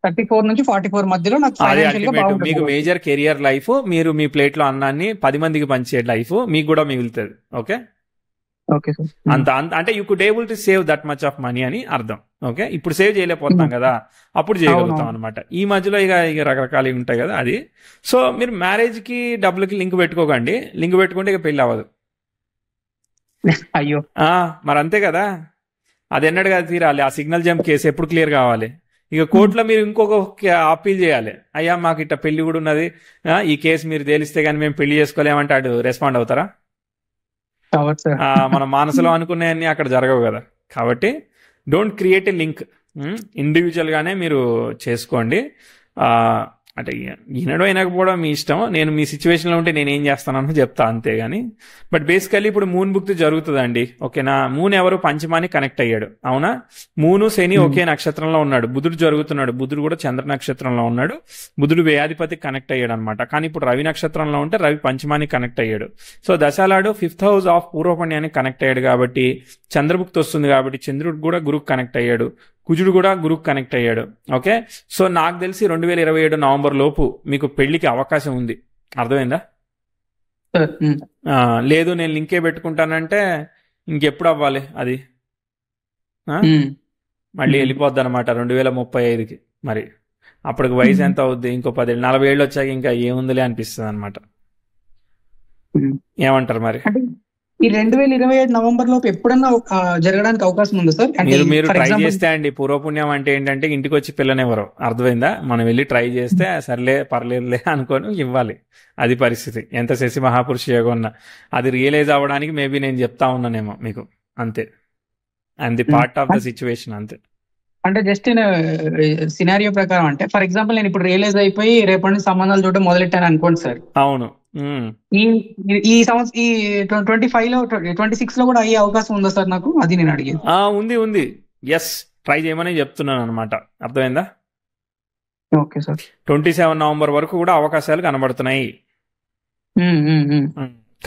34 నుంచి 44 మధ్యలో నాకు అదే financial గా అల్టిమేట్, బాగుంటుంది. మీకు మేజర్ కెరియర్ లైఫ్, మీరు మీ ప్లేట్ లో అన్నాన్ని 10 మందికి పంచే లైఫ్ మీకు కూడా మిగులుతుంది. Okay, okay sir. అంత అంటే you could able to save that much of money అని అర్థం. ఓకే, ఇప్పుడు సేవ్ చేయలేకపోతున్నాం కదా, అప్పుడు చేయగలుగుతాం అనమాట. ఈ మధ్యలో ఇక రకరకాలు ఉంటాయి కదా అది. సో మీరు మ్యారేజ్ కి డబ్బులకి లింక్ పెట్టుకోకండి, లింక్ పెట్టుకుంటే ఇక పెళ్లి అవ్వదు. అయ్యో, మరి అంతే కదా, అది ఎన్నడు కదా తీరాలి. ఆ సిగ్నల్ జంప్ కేసు ఎప్పుడు క్లియర్ కావాలి. ఇక కోర్టులో మీరు ఇంకొక అప్పీల్ చేయాలి, అయ్యా మాకు ఇట్లా పెళ్లి కూడా ఉన్నది, ఈ కేసు మీరు తేలిస్తే కానీ మేము పెళ్లి చేసుకోలేమంటే అటు రెస్పాండ్ అవుతారా? మన మనసులో అనుకునేవన్నీ అక్కడ జరగవు కదా. కాబట్టి don't create a link, individual గానే మీరు చేసుకోండి. అంటే వినడం వినకపోవడం మీ ఇష్టం. నేను మీ సిచ్యువేషన్ లో ఉంటే నేను ఏం చేస్తానో చెప్తా అంతేగాని. బట్ బేసికల్లీ ఇప్పుడు మూన్ భుక్తి జరుగుతుందండి. ఓకేనా, మూన్ ఎవరు పంచమానికి కనెక్ట్ అయ్యాడు. అవునా, మూను శని ఒకే నక్షత్రంలో ఉన్నాడు, బుధుడు జరుగుతున్నాడు, బుధుడు కూడా చంద్ర నక్షత్రంలో ఉన్నాడు, బుధుడు వ్యయాధిపతికి కనెక్ట్ అయ్యాడు అనమాట. కానీ ఇప్పుడు రవి నక్షత్రంలో ఉంటే రవి పంచమానికి కనెక్ట్ అయ్యాడు. సో దశాలాడు 5th హౌస్ ఆఫ్ పూర్వపుణ్యానికి కనెక్ట్ అయ్యాడు కాబట్టి చంద్రభుక్తి వస్తుంది, కాబట్టి చంద్రుడు కూడా గురుకు కనెక్ట్ అయ్యాడు, కుజుడు కూడా గురుకు కనెక్ట్ అయ్యాడు. ఓకే, సో నాకు తెలిసి 2027 నవంబర్ లోపు మీకు పెళ్లికి అవకాశం ఉంది. అర్థమైందా? లేదు నేను లింకే పెట్టుకుంటానంటే ఇంకెప్పుడు అవ్వాలి అది, మళ్ళీ వెళ్ళిపోద్ది అనమాట 2035కి. మరి అప్పటికి వయసు ఎంత అవుద్ది? ఇంకో 10 ఏళ్ళు, 40 ఏళ్ళు వచ్చాక ఇంకా ఏముందిలే అనిపిస్తుంది అనమాట. ఏమంటారు మరి? ఈ 2027 నవంబర్ లోపు ఎప్పుడన్నా జరగడానికి అవకాశం ఉందా సార్? మీరు ట్రై చేస్తే అండి, పూర్వపుణ్యం అంటే ఏంటంటే ఇంటికి వచ్చి పిల్లనివ్వరు. అర్థమైందా? మనం వెళ్ళి ట్రై చేస్తే సర్లే పర్లేదులే అనుకొని ఇవ్వాలి. అది పరిస్థితి. ఎంత శశి మహాపురుష యోగం ఉన్నా అది రియలైజ్ అవ్వడానికి మేబీ నేను చెప్తా ఉన్నానేమో మీకు, అంతే. And the part of the situation, అంతే. అంటే జస్ట్ సినారియో ప్రకారం, అంటే ఫర్ ఎగ్జాంపుల్ నేను ఇప్పుడు రియలైజ్ అయిపోయి రేపటి నుంచి సంబంధాలు చూడడం మొదలెట్టాను అనుకోండి సార్. అవును, ఈ సంవత్సరం ఈ 25 లో 26 లో కూడా అయ్యే అవకాశం ఉందా సార్ నాకు? అది నేను అడిగేది. ఉంది. ఎస్, ట్రై చేయమని చెప్తున్నాను అనమాట. అర్థమైందా? Okay sir. 27 నవంబర్ వరకు కూడా అవకాశాలు కనబడుతున్నాయి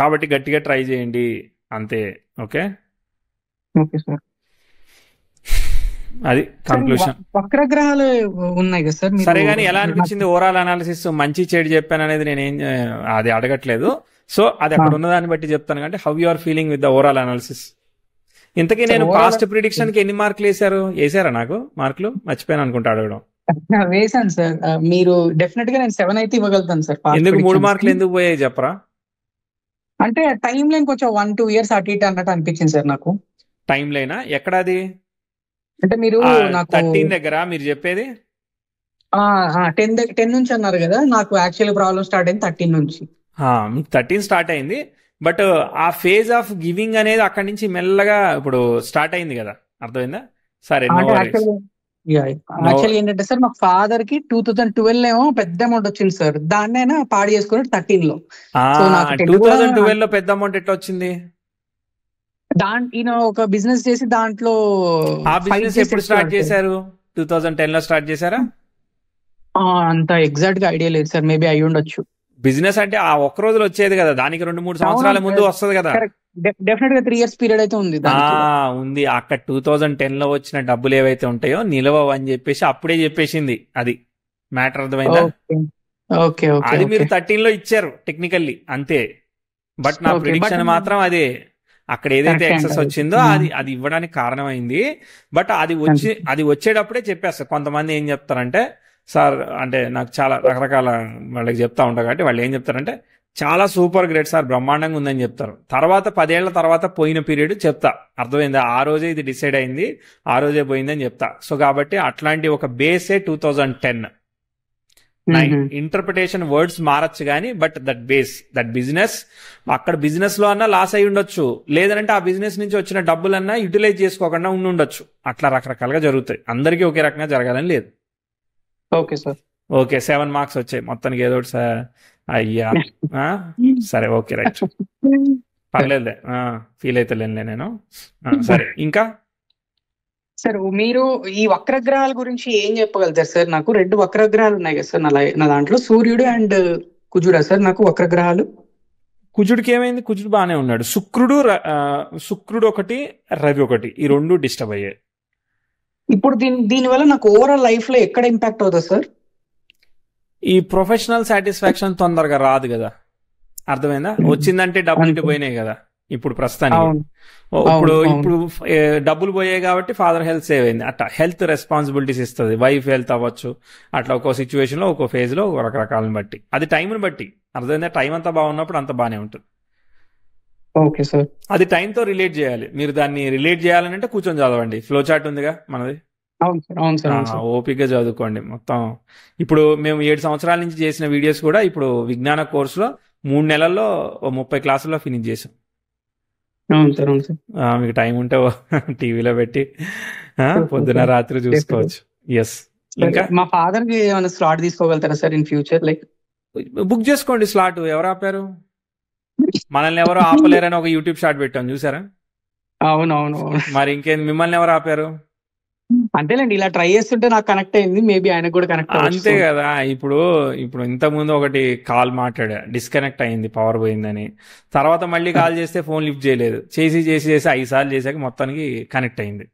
కాబట్టి గట్టిగా ట్రై చేయండి, అంతే. Okay sir. అది కంక్లూషన్. వక్రగ్రహాలు ఉన్నాయి కదా సార్. సరే కానీ ఎలా అనిపించింది ఓవరాల్ అనాలిసిస్? మంచి చెడు చెప్పాను అనేది నేనేం అది అడగట్లేదు. సో అది అక్కడ ఉన్న దాన్ని బట్టి చెప్తాను. అంటే how you are feeling with the overall analysis? ఇంతకీ నేను పాస్ట్ ప్రిడిక్షన్ కి ఎన్ని మార్కులు వేసారా? నాకు మార్కులు మర్చిపోయాను అనుకుంటా అడగడం. వేసాను సార్. మీరు డెఫినెట్ గా నేను 7 అయితే ఇవ్వగలుగుతాను సార్. ఎందుకు 3 మార్కులు ఎందుకు పోయాయి చెప్పరా? అంటే టైం లైన్ కొంచెం 1-2 years అటు ఇటు అన్నట్టు అనిపించింది సార్ నాకు. టైం లైనా? ఎక్కడది? అంటే మీరు నాకు 13 దగ్గర మీరు చెప్పేది 10 నుంచి అన్నారు కదా. నాకు యాక్చువల్లీ ప్రాబ్లం స్టార్ట్ అయింది 13 నుంచి. మీకు 13 స్టార్ట్ అయింది, బట్ ఆ ఫేజ్ ఆఫ్ గివింగ్ అనేది అక్కడి నుంచి మెల్లగా ఇప్పుడు స్టార్ట్ అయింది కదా. అర్థమైందా? సరే, యాక్చువల్లీ ఏంటంటే సార్ మా ఫాదర్ కి 2012 ఏమో పెద్ద అమౌంట్ వచ్చింది సార్. దాన్ని అయినా పాడు చేసుకున్నాడు 13 లో. 2012 లో పెద్ద అమౌంట్ ఎట్లా వచ్చింది? ఈయన ఒక బిజినెస్ చేసి దాంట్లో. ఆ బిజినెస్ ఎప్పుడు స్టార్ట్ చేశారు? 2010 లో స్టార్ట్ చేశారా? అంత ఎగ్జాక్ట్ గా ఐడియా లేదు సార్, మేబీ అయి ఉండొచ్చు. బిజినెస్ అంటే ఆ ఒక్క రోజులో వచ్చేది కదా, దానికి 2-3 సంవత్సరాల ముందు వస్తుంది కదా. డెఫినెట్ గా 3 years పీరియడ్ అయితే ఉంది. అక్కడ 2010 లో వచ్చిన డబ్బులు ఏవైతే ఉంటాయో నిలవవు అని చెప్పేసి అప్పుడే చెప్పేసింది. అది మ్యాటర్, అర్థమైందా? అది మీరు 13 లో ఇచ్చారు టెక్నికల్లీ, అంతే. బట్ నా ప్రిడిక్షన్ మాత్రం అదే. అక్కడ ఏదైతే ఎక్సెస్ వచ్చిందో అది ఇవ్వడానికి కారణమైంది. బట్ అది వచ్చేటప్పుడే చెప్పేస్తారు. కొంతమంది ఏం చెప్తారంటే, సార్ అంటే నాకు చాలా రకరకాల వాళ్ళకి చెప్తా ఉంటా కాబట్టి వాళ్ళు ఏం చెప్తారంటే, చాలా సూపర్ గ్రేట్ సార్, బ్రహ్మాండంగా ఉందని చెప్తారు. తర్వాత 10 ఏళ్ల తర్వాత పోయిన పీరియడ్ చెప్తా. అర్థమైందా? ఆ రోజే ఇది డిసైడ్ అయింది, ఆ రోజే పోయిందని చెప్తా. సో కాబట్టి అట్లాంటి ఒక బేసే 2010. నా ఇంటర్ప్రిటేషన్ వర్డ్స్ మారచ్చు కానీ but that base, that business, అక్కడ బిజినెస్ లో అన్నా లాస్ అయి ఉండొచ్చు, లేదంటే ఆ బిజినెస్ నుంచి వచ్చిన డబ్బులన్నా యూటిలైజ్ చేసుకోకుండా ఉండొచ్చు. అట్లా రకరకాలుగా జరుగుతాయి. అందరికీ ఒకే రకంగా జరగాలని లేదు. Okay sir. ఓకే, 7 మార్క్స్ వచ్చాయి మొత్తానికి. ఏదో అయ్యా సరే, ఓకే, రైట్. పర్లేదులే, ఫీల్ అవుతలేనులే నేను. సరే ఇంకా సార్ మీరు ఈ వక్రగ్రహాల గురించి ఏం చెప్పగలుగుతారు సార్? నాకు 2 వక్రగ్రహాలు ఉన్నాయి కదా సార్ నా దాంట్లో, సూర్యుడు అండ్ కుజుడా సార్ నాకు వక్రగ్రహాలు? కుజుడికి ఏమైంది? కుజుడు బాగానే ఉన్నాడు. శుక్రుడు ఒకటి, రవి ఒకటి, ఈ 2 డిస్టర్బ్ అయ్యాయి. ఇప్పుడు దీనివల్ల నాకు ఓవరాల్ లైఫ్ లో ఎక్కడ ఇంపాక్ట్ అవుతుంది సార్? ఈ ప్రొఫెషనల్ సాటిస్ఫాక్షన్ తొందరగా రాదు కదా, అర్థమైందా? వచ్చిందంటే డబ్బులు పోయినాయి కదా ఇప్పుడు ప్రస్తుతానికి. ఇప్పుడు డబ్బులు పోయాయి కాబట్టి ఫాదర్ హెల్త్ సేవ్ అయింది. అట్లా హెల్త్ రెస్పాన్సిబిలిటీస్ ఇస్తుంది. వైఫ్ హెల్త్ అవ్వచ్చు, అట్లా ఒక్కో సిచ్యువేషన్ లో ఒక్కో ఫేజ్ లో రకరకాలను బట్టి, అది టైంని బట్టి. అర్థమైందా? టైం అంతా బాగున్నప్పుడు అంత బాగానే ఉంటుంది. Okay sir. అది టైంతో రిలేట్ చేయాలి. మీరు దాన్ని రిలేట్ చేయాలని అంటే కూర్చొని చదవండి. ఫ్లో చార్ట్ ఉందిగా మనది, ఓపిక్గా చదువుకోండి మొత్తం. ఇప్పుడు మేము 7 సంవత్సరాల నుంచి చేసిన వీడియోస్ కూడా ఇప్పుడు విజ్ఞాన కోర్సులో 3 నెలల్లో 30 క్లాసుల్లో ఫినిష్ చేసాం. మీకు టైం ఉంటే టీవీలో పెట్టి పొద్దున రాత్రి చూసుకోవచ్చు. ఎస్. ఇంకా మా ఫాదర్ కి ఏమైనా స్లాట్ తీసుకోగలుగుతారా sir in future? Like book చేసుకోండి స్లాట్. ఎవరు ఆపారు? మనల్ని ఎవరు ఆపలేరని ఒక యూట్యూబ్ షార్ట్ పెట్టాం, చూసారా? అవునవును. మరి ఇంకేం, మిమ్మల్ని ఎవరు ఆపారు? అంతేలేండి, ఇలా ట్రై చేస్తుంటే నాకు కనెక్ట్ అయింది, మేబీ ఆయన కూడా కనెక్ట్. అంతే కదా. ఇప్పుడు ఇంత ముందు ఒకటి కాల్ మాట్లాడా, డిస్కనెక్ట్ అయింది, పవర్ పోయిందని. తర్వాత మళ్ళీ కాల్ చేస్తే ఫోన్ లిఫ్ట్ చేయలేదు. చేసి 5 సార్లు చేశాక మొత్తానికి కనెక్ట్ అయింది.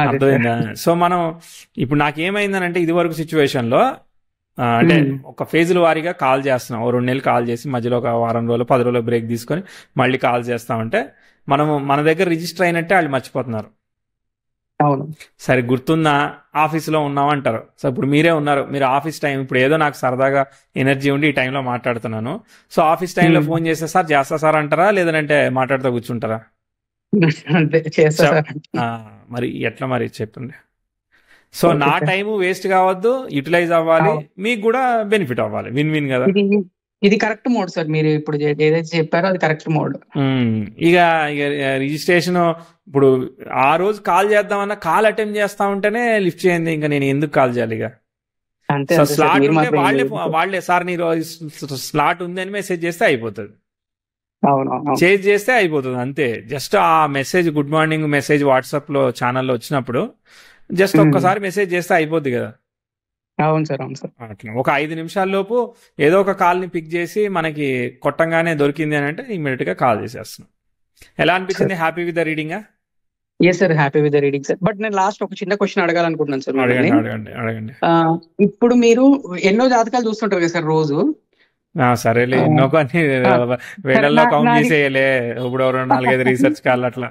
అర్థమైందా? సో మనం ఇప్పుడు నాకేమైందనంటే, ఇది వరకు సిచ్యువేషన్ లో అంటే ఒక ఫేజుల వారీగా కాల్ చేస్తున్నాం. 2 నెలలు కాల్ చేసి మధ్యలో ఒక వారం రోజులు 10 రోజులు బ్రేక్ తీసుకొని మళ్ళీ కాల్ చేస్తామంటే మన దగ్గర రిజిస్టర్ అయినట్టే వాళ్ళు మర్చిపోతున్నారు. అవును. సరే గుర్తుందా, ఆఫీస్లో ఉన్నామంటారు. సో ఇప్పుడు మీరే ఉన్నారు, మీరు ఆఫీస్ టైం, ఇప్పుడు ఏదో నాకు సరదాగా ఎనర్జీ ఉండి ఈ టైంలో మాట్లాడుతున్నాను. సో ఆఫీస్ టైంలో ఫోన్ చేస్తే సార్ చేస్తా సార్ అంటారా, లేదంటే మాట్లాడుతూ కూర్చుంటారా? మరి ఎట్లా మరి చెప్పండి. సో నా టైం వేస్ట్ కావద్దు, యూటిలైజ్ అవ్వాలి, మీకు కూడా బెనిఫిట్ అవ్వాలి, విన్ విన్ కదా. ఇది కరెక్ట్ మోడ్ సార్, మీరు ఇప్పుడు ఏదైతే చెప్పారో అది కరెక్ట్ మోడ్. ఇక రిజిస్ట్రేషన్ ఇప్పుడు ఆ రోజు కాల్ చేద్దామన్నా కాల్ అటెంప్ట్ చేస్తా ఉంటేనే లిఫ్ట్ చేయండి. ఇంకా నేను ఎందుకు కాల్ చేయాలి? ఇక స్లాట్ ఉంటే వాళ్ళే సార్ నీ స్లాట్ ఉంది అని మెసేజ్ చేస్తే అయిపోతుంది, చేంజ్ చేస్తే అయిపోతుంది అంతే. జస్ట్ ఆ message, good morning message WhatsApp లో ఛానల్లో వచ్చినప్పుడు జస్ట్ ఒక్కసారి మెసేజ్ చేస్తే అయిపోద్ది కదా. అవును సార్, అవును సార్. అట్లా ఒక 5 నిమిషాల లోపు ఏదో ఒక కాల్ని పిక్ చేసి మనకి కొట్టంగానే దొరికింది అని అంటే ఇమ్మీడియట్ గా కాల్ చేసేస్తున్నాం. ఎలా అనిపించింది? Happy with the reading? Yes sir, happy with the reading sir. But నేను లాస్ట్ ఒక చిన్న క్వశ్చన్ అడగాలనుకుంటున్నాను సార్. అడగండి. ఇప్పుడు మీరు ఎన్నో జాతకాలు చూస్తుంటారు కదా సార్ రోజు? సరేలే, ఎన్నో కొన్ని వేళల్లో కౌంట్ చేసేయలే, ఇప్పుడు 4-5 రీసెర్చ్ కాల్ అట్లా.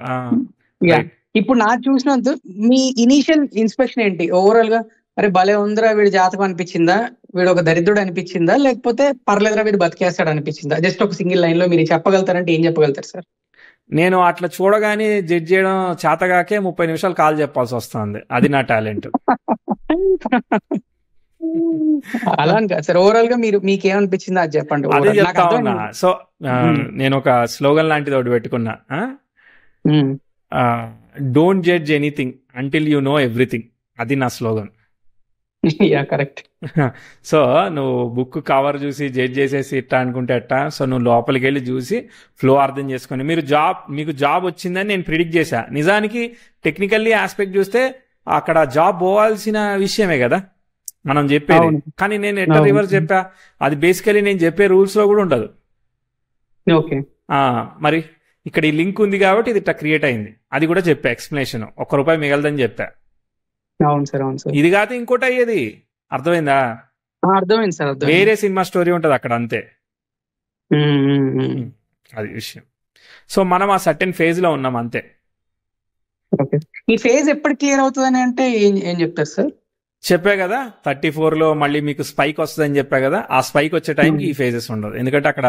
ఇప్పుడు నాకు చూసినంత మీ ఇనీషియల్ ఇన్స్పెక్షన్ ఏంటి ఓవరాల్ గా? అరే భలే ఉందిరా వీడి జాతకం అనిపించిందా, వీడు ఒక దరిద్రుడు అనిపించిందా, లేకపోతే పర్లేదురా వీడు బతికేస్తాడు అనిపించిందా? జస్ట్ ఒక సింగిల్ లైన్ లో మీరు చెప్పగలుగుతారంటే ఏం చెప్పగలుగుతారు సార్? నేను అట్లా చూడగానే జడ్జ్ చేయడం చేతగాకే 30 నిమిషాలు కాల్ చెప్పాల్సి వస్తుంది. అది నా టాలెంట్. అలా అని కాదు సార్, ఓవరాల్ గా మీకేమనిపించిందో అది చెప్పండి. అదే చెప్తా ఉన్నా. సో నేను ఒక స్లోగన్ లాంటిది ఒకటి పెట్టుకున్నా, don't judge anything until you know everything. అది నా స్లోగన్. కరెక్ట్. సో నువ్వు బుక్ కవర్ చూసి జడ్జ్ చేసేసి ఇట్టా అనుకుంటే అట్టా. సో నువ్వు లోపలికి వెళ్ళి చూసి ఫ్లో అర్థం చేసుకొని మీకు జాబ్ వచ్చిందని నేను ప్రిడిక్ట్ చేశా. నిజానికి టెక్నికల్లీ ఆస్పెక్ట్ చూస్తే అక్కడ జాబ్ పోవాల్సిన విషయమే కదా మనం చెప్పేది. కానీ నేను ఎట్లా రివర్స్ చెప్పా, అది బేసికలీ నేను చెప్పే రూల్స్ లో కూడా ఉండదు. మరి ఇక్కడ ఈ లింక్ ఉంది కాబట్టి ఇది ఇట్లా క్రియేట్ అయింది. అది కూడా చెప్పా, ఎక్స్ప్లెనేషన్. ₹1 మిగలదని చెప్పా. అవును సార్, అవును సార్. ఇది కాదు ఇంకోటి అయ్యేది. అర్థమైందా? అర్థమైంది సార్. వేరే సినిమా స్టోరీ ఉంటది అక్కడ, అంతే. అది విషయం. సో మనం ఆ సర్టెన్ ఫేజ్ లో ఉన్నాం, అంతే. ఈ ఫేజ్ ఎప్పుడు క్లియర్ అవుతుందని అంటే ఏం చెప్తారు సార్? చెప్పా కదా, 34లో మళ్ళీ మీకు స్పైక్ వస్తుందని చెప్పా కదా. ఆ స్పైక్ వచ్చే టైంకి ఈ ఫేజెస్ ఉండదు, ఎందుకంటే అక్కడ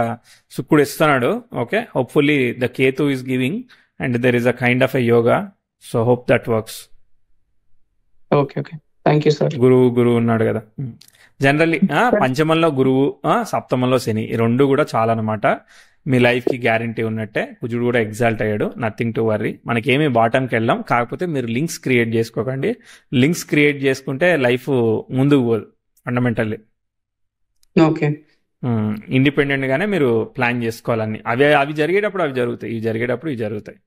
శుక్రుడు ఇస్తున్నాడు. Okay, hopefully the Ketu is giving and there is a kind of a yoga. So hope that works. Okay, thank you sir. గురువు ఉన్నాడు కదా జనరల్లీ. పంచమంలో గురువు, సప్తమంలో శని, ఈ 2 కూడా చాలా అనమాట. మీ లైఫ్ కి గ్యారంటీ ఉన్నట్టే. కుజుడు కూడా ఎగ్జాల్ట్ అయ్యాడు, నథింగ్ టు వర్రీ. మనకేమీ బాటంకి వెళ్ళాం. కాకపోతే మీరు లింక్స్ క్రియేట్ చేసుకోకండి. లింక్స్ క్రియేట్ చేసుకుంటే లైఫ్ ముందుకు పోదు ఫండమెంటల్లీ. ఓకే. ఇండిపెండెంట్ గానే మీరు ప్లాన్ చేసుకోవాలని. అవి జరిగేటప్పుడు అవి జరుగుతాయి, ఇవి జరిగేటప్పుడు ఇవి జరుగుతాయి.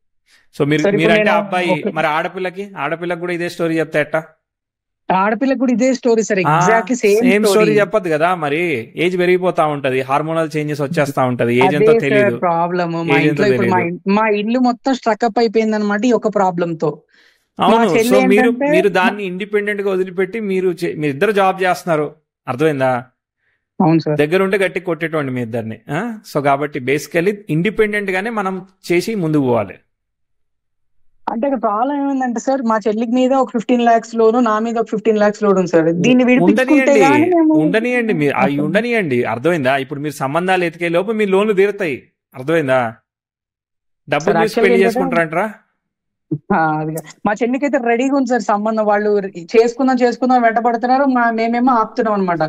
సో మీరంటే అబ్బాయి, మరి ఆడపిల్లకి కూడా ఇదే స్టోరీ చెప్తా ఎట్టా? ఆడపిల్లకి కూడా ఇదే story sir, exactly same story చెప్పదు కదా. మరి ఏజ్ పెరిగిపోతా ఉంటది, హార్మోనల్ చేంజెస్ వచ్చేస్తా ఉంటది, ఏజ్ ఎంతో తెలియదు. ప్రాబ్లమ్ మా ఇల్లు మొత్తం స్ట్రక్అప్ అయిపోయింది అనమాట ఈ ఒక ప్రాబ్లమ్ తో. అవును. సో మీరు దాన్ని ఇండిపెండెంట్ గా వదిలిపెట్టి మీరు ఇద్దరు జాబ్ చేస్తున్నారు, అర్థమైందా? అవును సార్. దగ్గర ఉంటే గట్టి కొట్టేటోండి మీ ఇద్దరిని. సో కాబట్టి బేసికల్లీ ఇండిపెండెంట్ గానే మనం చేసి ముందుకు పోవాలి. అంటే ప్రాబ్లం ఏమైందంటే సార్, మా చెల్లికి మీద ఒక 15 lakhs లోను, నా మీద ఒక 15 lakhs లోను సార్. దీన్ని ఉండనియండి మీరు, అవి ఉండనియండి, అర్థమైందా? ఇప్పుడు మీరు సంబంధాలు ఎతికే లోపు మీ లోన్లు తీరుతాయి, అర్థమైందా? డబ్బులు తీసి పెళ్లి చేసుకుంటారంటారా? మా చెల్లికి అయితే రెడీగా ఉంది సార్ సంబంధం. వాళ్ళు చేసుకుందాం వెంటబడుతున్నారు, మేమేమో ఆపుతున్నాం అనమాట.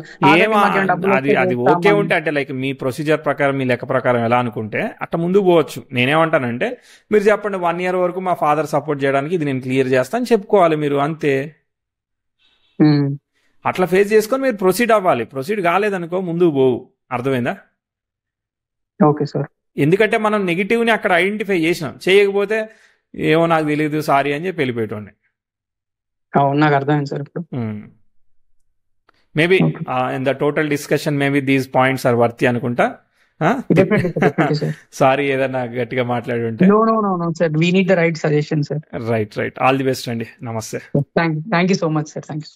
అది ఓకే ఉంటే, అంటే లైక్ మీ ప్రొసీజర్ ప్రకారం, మీ లెక్క ప్రకారం ఎలా అనుకుంటే అట్లా ముందుకు పోవచ్చు. నేనేమంటానంటే మీరు చెప్పండి, 1 year వరకు మా ఫాదర్ సపోర్ట్ చేయడానికి ఇది నేను క్లియర్ చేస్తాను చెప్పుకోవాలి మీరు, అంతే. అట్లా ఫేస్ చేసుకొని మీరు ప్రొసీడ్ అవ్వాలి. ప్రొసీడ్ కాలేదనుకో ముందుకు పోవు, అర్థమైందా? Okay sir. ఎందుకంటే మనం నెగిటివ్ ని అక్కడ ఐడెంటిఫై చేసినాం, చేయకపోతే ఏమో నాకు తెలియదు సారీ అని చెప్పి వెళ్ళిపోయేటోండి. నాకు అర్థమైంది సార్. ఇప్పుడు maybe in the total discussion maybe these points are worthy అనుకుంటా. సారీ ఏదన్నా గట్టిగా మాట్లాడి ఉంటే. రైట్. ఆల్ ది బెస్ట్ అండి. నమస్తే. Thank you so much sir. Thank you.